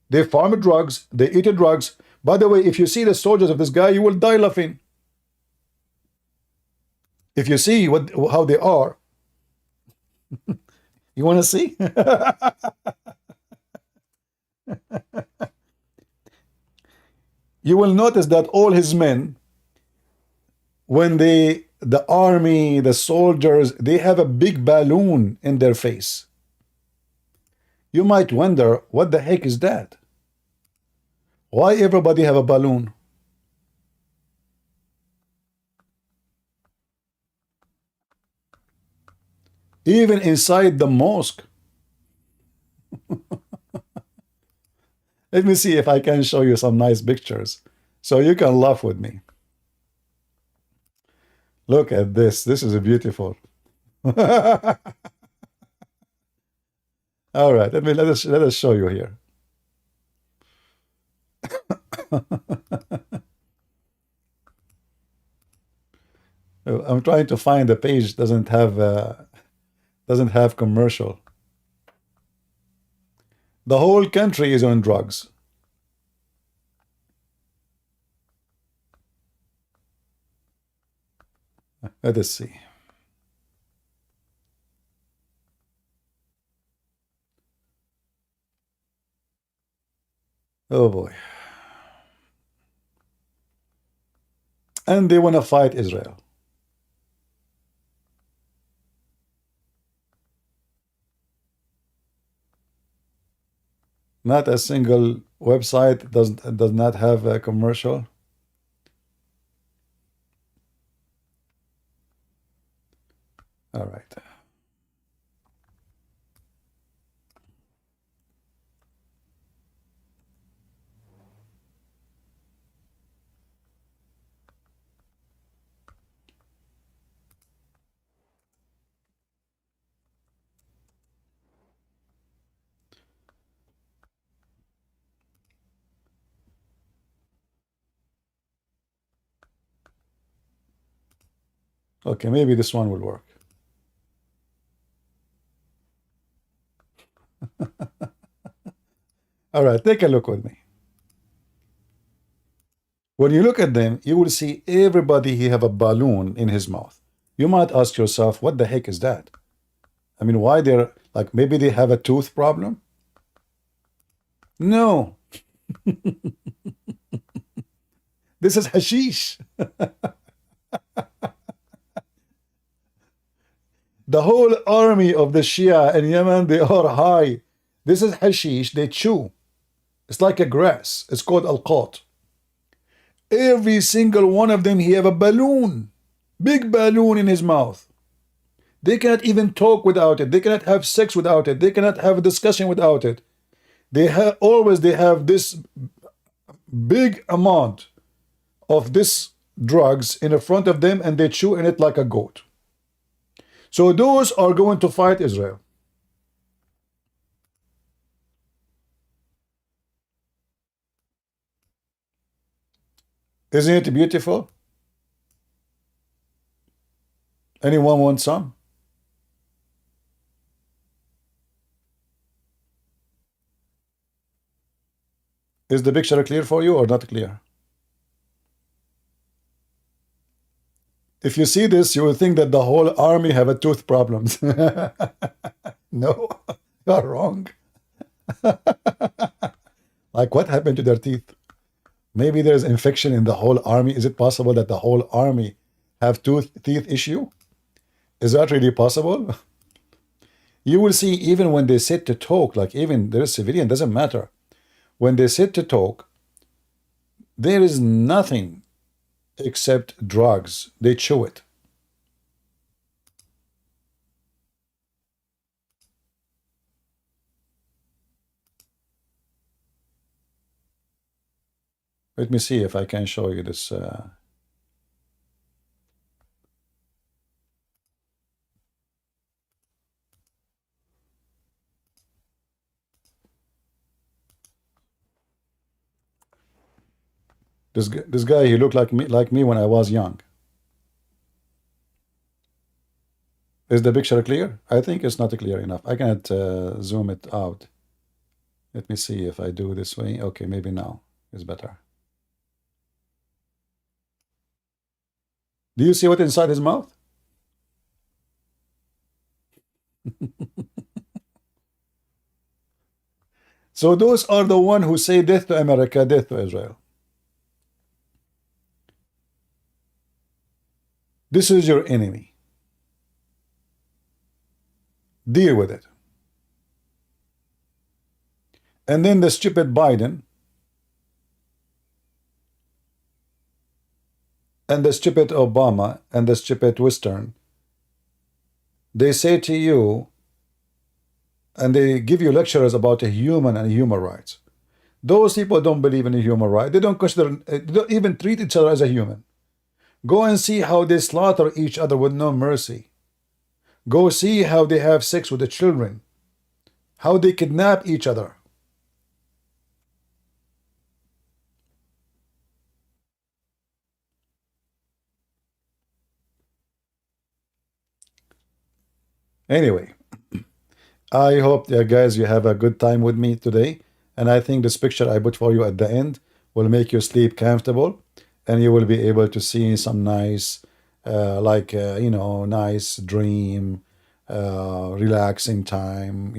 They farm drugs. They eat drugs. By the way, if you see the soldiers of this guy, you will die laughing. If you see how they are, you want to see? You will notice that all his men, when the army, the soldiers, they have a big balloon in their face. You might wonder, what the heck is that? Why everybody have a balloon? Even inside the mosque. Let me see if I can show you some nice pictures so you can laugh with me. Look at this. This is beautiful. All right, let us show you here. I'm trying to find the page doesn't have commercial. The whole country is on drugs. Let us see. Oh boy. And they want to fight Israel. Not a single website does not have a commercial. All right. Okay, maybe this one will work. All right, take a look with me. When you look at them, you will see everybody he have a balloon in his mouth. You might ask yourself, what the heck is that? I mean, why they're like, maybe they have a tooth problem? No, this is hashish. The whole army of the Shia in Yemen, they are high. This is hashish, they chew. It's like a grass. It's called al-qat. Every single one of them, he have a balloon. Big balloon in his mouth. They cannot even talk without it. They cannot have sex without it. They cannot have a discussion without it. They have this big amount of this drugs in the front of them, and they chew in it like a goat. So those are going to fight Israel. Isn't it beautiful? Anyone want some? Is the picture clear for you or not clear? If you see this, you will think that the whole army have a tooth problems. No, you are wrong. Like, what happened to their teeth? Maybe there's infection in the whole army. Is it possible that the whole army have teeth issue? Is that really possible? You will see even when they sit to talk, like even they're civilian, doesn't matter. When they sit to talk, there is nothing except drugs. They chew it. Let me see if I can show you this. This guy, he looked like me when I was young. Is the picture clear? I think it's not clear enough. I cannot zoom it out. Let me see if I do this way. Okay, maybe now it's better. Do you see what inside his mouth? So those are the one who say death to America, death to Israel. This is your enemy. Deal with it. And then the stupid Biden and the stupid Obama and the stupid Western, they say to you, and they give you lectures about a human and human rights. Those people don't believe in a human right. They don't consider, they don't even treat each other as a human. Go and see how they slaughter each other with no mercy. Go see how they have sex with the children, how they kidnap each other. Anyway, I hope, guys, you have a good time with me today. And I think this picture I put for you at the end will make you sleep comfortable. And you will be able to see some nice, nice dream, relaxing time,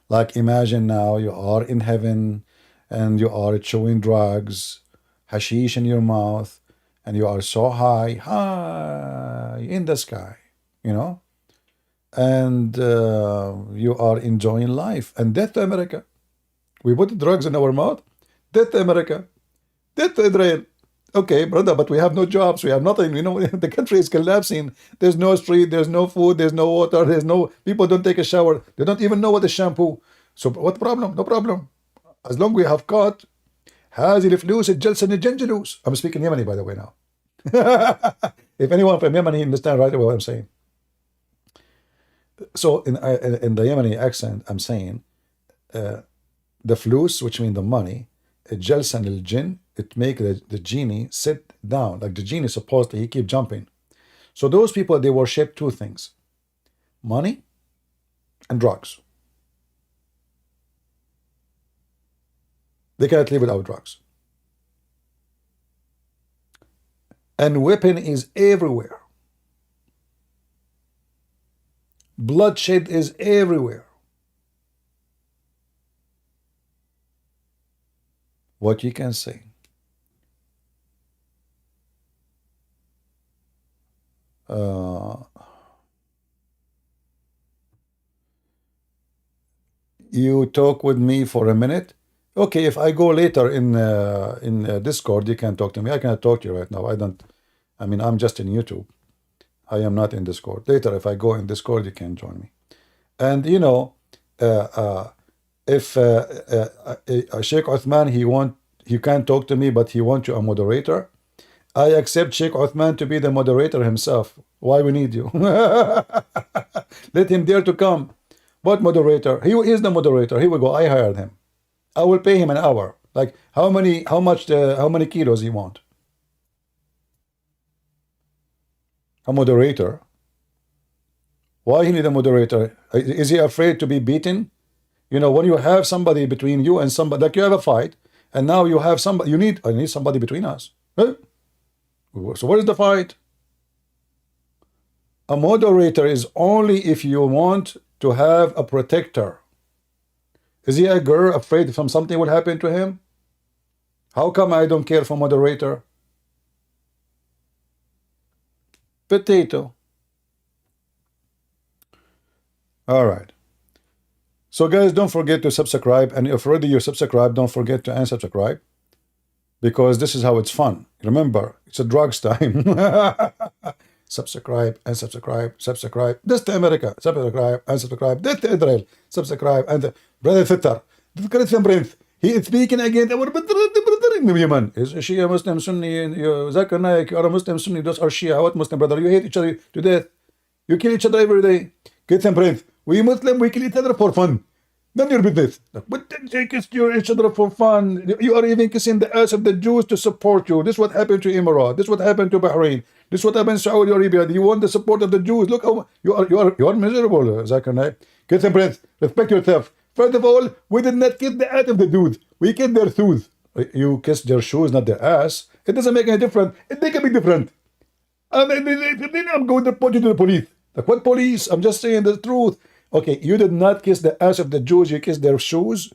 like imagine now you are in heaven and you are chewing drugs, hashish in your mouth, and you are so high in the sky, and you are enjoying life. And death to America. We put drugs in our mouth. Death to America. Death to Israel. Okay, brother, but we have no jobs. We have nothing. You know, the country is collapsing. There's no street. There's no food. There's no water. There's no people don't take a shower. They don't even know what is shampoo. So what problem? No problem. As long we have caught هذه الفلوس الجلسة الجنجلوس. I'm speaking Yemeni by the way now. If anyone from Yemeni understand right away what I'm saying. So in the Yemeni accent, I'm saying the flus, which means the money, الجلسة الجن, it make the genie sit down. Like the genie supposedly he keep jumping. So those people, they worship two things: money and drugs. They cannot live without drugs. And weapon is everywhere. Bloodshed is everywhere. What you can say. You talk with me for a minute. Okay, if I go later in Discord, you can talk to me. I cannot talk to you right now. I mean, I'm just in YouTube. I am not in Discord. Later, if I go in Discord, you can join me. And you know, if Sheikh Uthman, he can't talk to me, but he wants you a moderator, I accept Sheikh Uthman to be the moderator himself. Why we need you? Let him dare to come. What moderator? He is the moderator. Here we go. I hired him. I will pay him an hour. Like how many kilos he want? A moderator. Why he need a moderator? Is he afraid to be beaten? You know, when you have somebody between you and somebody, like you have a fight, and now you have somebody, I need somebody between us. Huh? So what is the fight? A moderator is only if you want to have a protector. Is he a girl afraid from something will happen to him? How come I don't care for moderator? Potato. All right. So guys, don't forget to subscribe. And if already you subscribe, don't forget to unsubscribe. Because this is how it's fun. Remember, it's a drugs time. Subscribe, unsubscribe, subscribe. This to America. Subscribe, unsubscribe. This to Israel. Subscribe, and brother Fitter. He is speaking again. Yemen is Shia Muslim Sunni. Zakir Naik, you are a Muslim Sunni. Those are Shia. What Muslim brother? You hate each other to death. You kill each other every day. Get some breath. We Muslim, we kill each other for fun. None of your business. But they kiss each other for fun. You are even kissing the ass of the Jews to support you. This is what happened to Emirates. This is what happened to Bahrain. This is what happened to Saudi Arabia. You want the support of the Jews. Look how you are miserable, Zakir Naik. Get some breath. Respect yourself. First of all, we did not kiss the ass of the Jews. We kissed their shoes. You kiss their shoes, not their ass. It doesn't make any difference. It make a big difference. Then I'm going to report you to the police. Like, what police? I'm just saying the truth. Okay, you did not kiss the ass of the Jews, you kissed their shoes.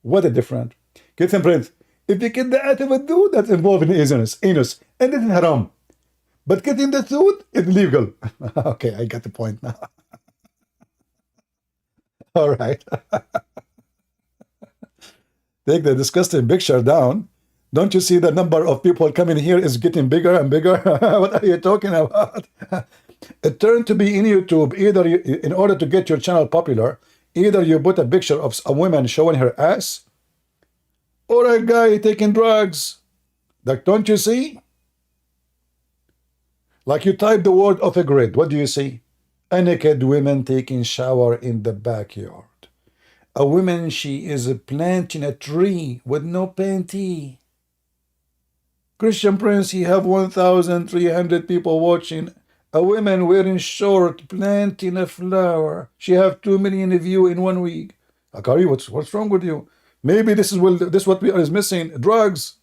What a difference. Kiss and prince. If you kiss the ass of a dude, that's involved in anus. And this is haram. But kissing the suit is legal. Okay, I got the point now. All right. Take the disgusting picture down. Don't you see the number of people coming here is getting bigger and bigger? What are you talking about? It turned to be in YouTube, either in order to get your channel popular, either you put a picture of a woman showing her ass, or a guy taking drugs. Like, don't you see? Like you type the word off a grid, what do you see? A naked woman taking shower in the backyard. A woman, she is planting a tree with no panty. Christian Prince, he have 1,300 people watching. A woman wearing short, planting a flower. She have 2 million view in 1 week. Akari, what's wrong with you? Maybe this is what we are missing. Drugs.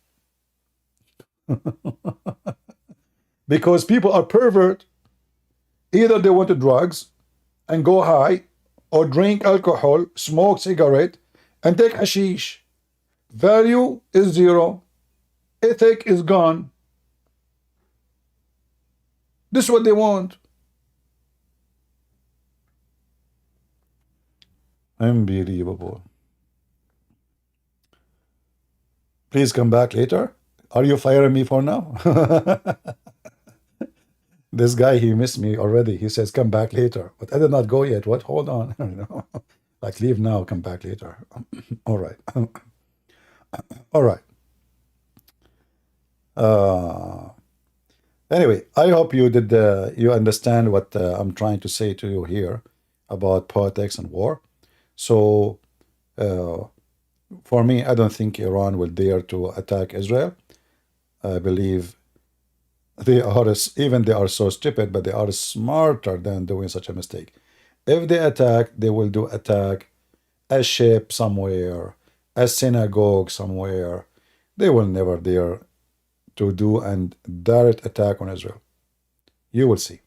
Because people are pervert. Either they want drugs and go high, or drink alcohol, smoke cigarette, and take hashish. Value is zero. Ethic is gone. This is what they want. Unbelievable. Please come back later. Are you firing me for now? This guy, he missed me already. He says, come back later. But I did not go yet. What? Hold on. Like, leave now, come back later. All right. All right. Anyway, I hope you did you understand what I'm trying to say to you here about politics and war. So, for me, I don't think Iran will dare to attack Israel. I believe they are, even they are so stupid, but they are smarter than doing such a mistake. If they attack, they will do attack a ship somewhere, a synagogue somewhere. They will never dare to do a direct attack on Israel. You will see.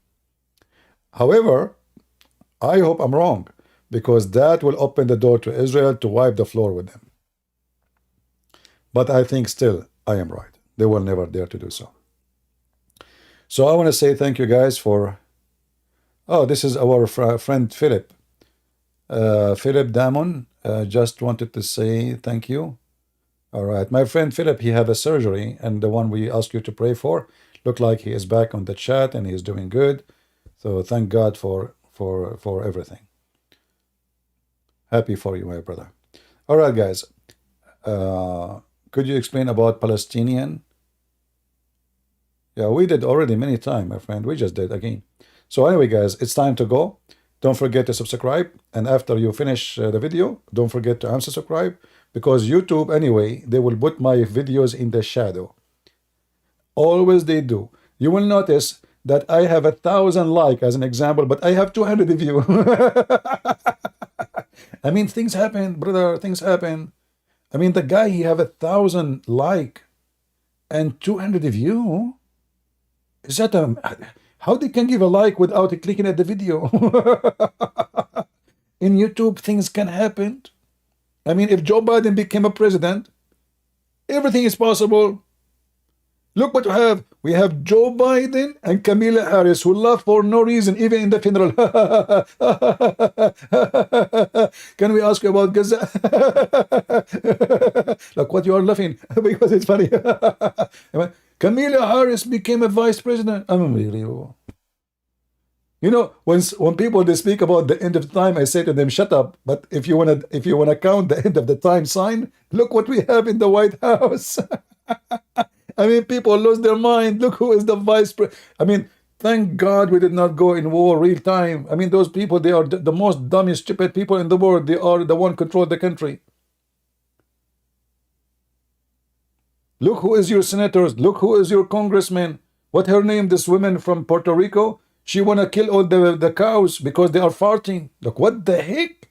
However, I hope I'm wrong, because that will open the door to Israel to wipe the floor with them. But I think still I am right. They will never dare to do so. So I want to say thank you guys for... Oh, this is our friend Philip. Philip Damon just wanted to say thank you. All right. My friend Philip, he had a surgery, and the one we asked you to pray for, looked like he is back on the chat and he's doing good. So thank God for everything. Happy for you, my brother. All right, guys. Could you explain about Palestinian? Yeah, we did already many times, my friend. We just did again. So anyway, guys, it's time to go. Don't forget to subscribe. And after you finish the video, don't forget to unsubscribe, because YouTube, anyway, they will put my videos in the shadow. Always they do. You will notice that I have 1,000 likes as an example, but I have 200 views. I mean, things happen, brother. Things happen. I mean, the guy, he have 1,000 likes and 200 views. Is that how they can give a like without clicking at the video? In YouTube, things can happen. I mean, if Joe Biden became a president, everything is possible. Look what we have. We have Joe Biden and Kamala Harris, who laugh for no reason, even in the funeral. Can we ask you about Gaza? Look what you are laughing, because it's funny. Kamala Harris became a vice president. Unbelievable. You know, when people they speak about the end of time, I say to them, "Shut up." But if you wanna count the end of the time sign, look what we have in the White House. I mean, people lose their mind. Look who is the vice president. I mean, thank God we did not go in war real time. I mean, those people, they are the most dumb and stupid people in the world. They are the one control the country. Look who is your senators. Look who is your congressman. What her name? This woman from Puerto Rico. She want to kill all the cows because they are farting. Look, what the heck?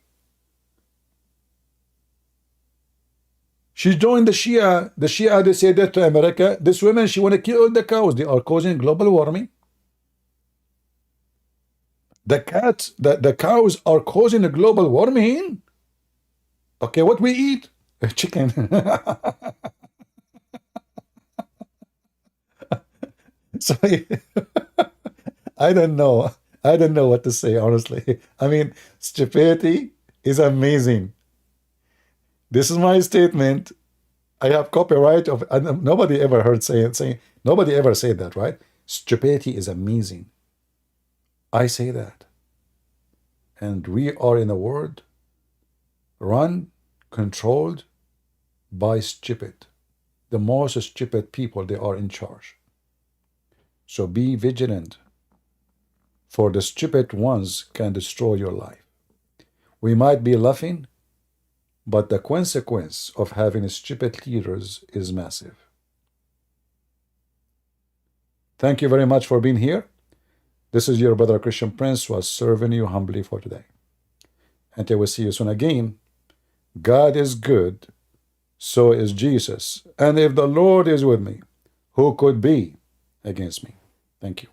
She joined the Shia. The Shia, they say that to America. This woman, she want to kill all the cows. They are causing global warming. The cats, the cows are causing a global warming. Okay, what we eat? Chicken. So I don't know. I don't know what to say, honestly. I mean, stupidity is amazing. This is my statement. I have copyright of, and nobody ever heard saying nobody ever said that, right? Stupidity is amazing. I say that. And we are in a world run, controlled by stupid. The most stupid people, they are in charge. So be vigilant, for the stupid ones can destroy your life. We might be laughing, but the consequence of having stupid leaders is massive. Thank you very much for being here. This is your brother Christian Prince, who was serving you humbly for today. Until we see you soon again, God is good, so is Jesus. And if the Lord is with me, who could be against me? Thank you.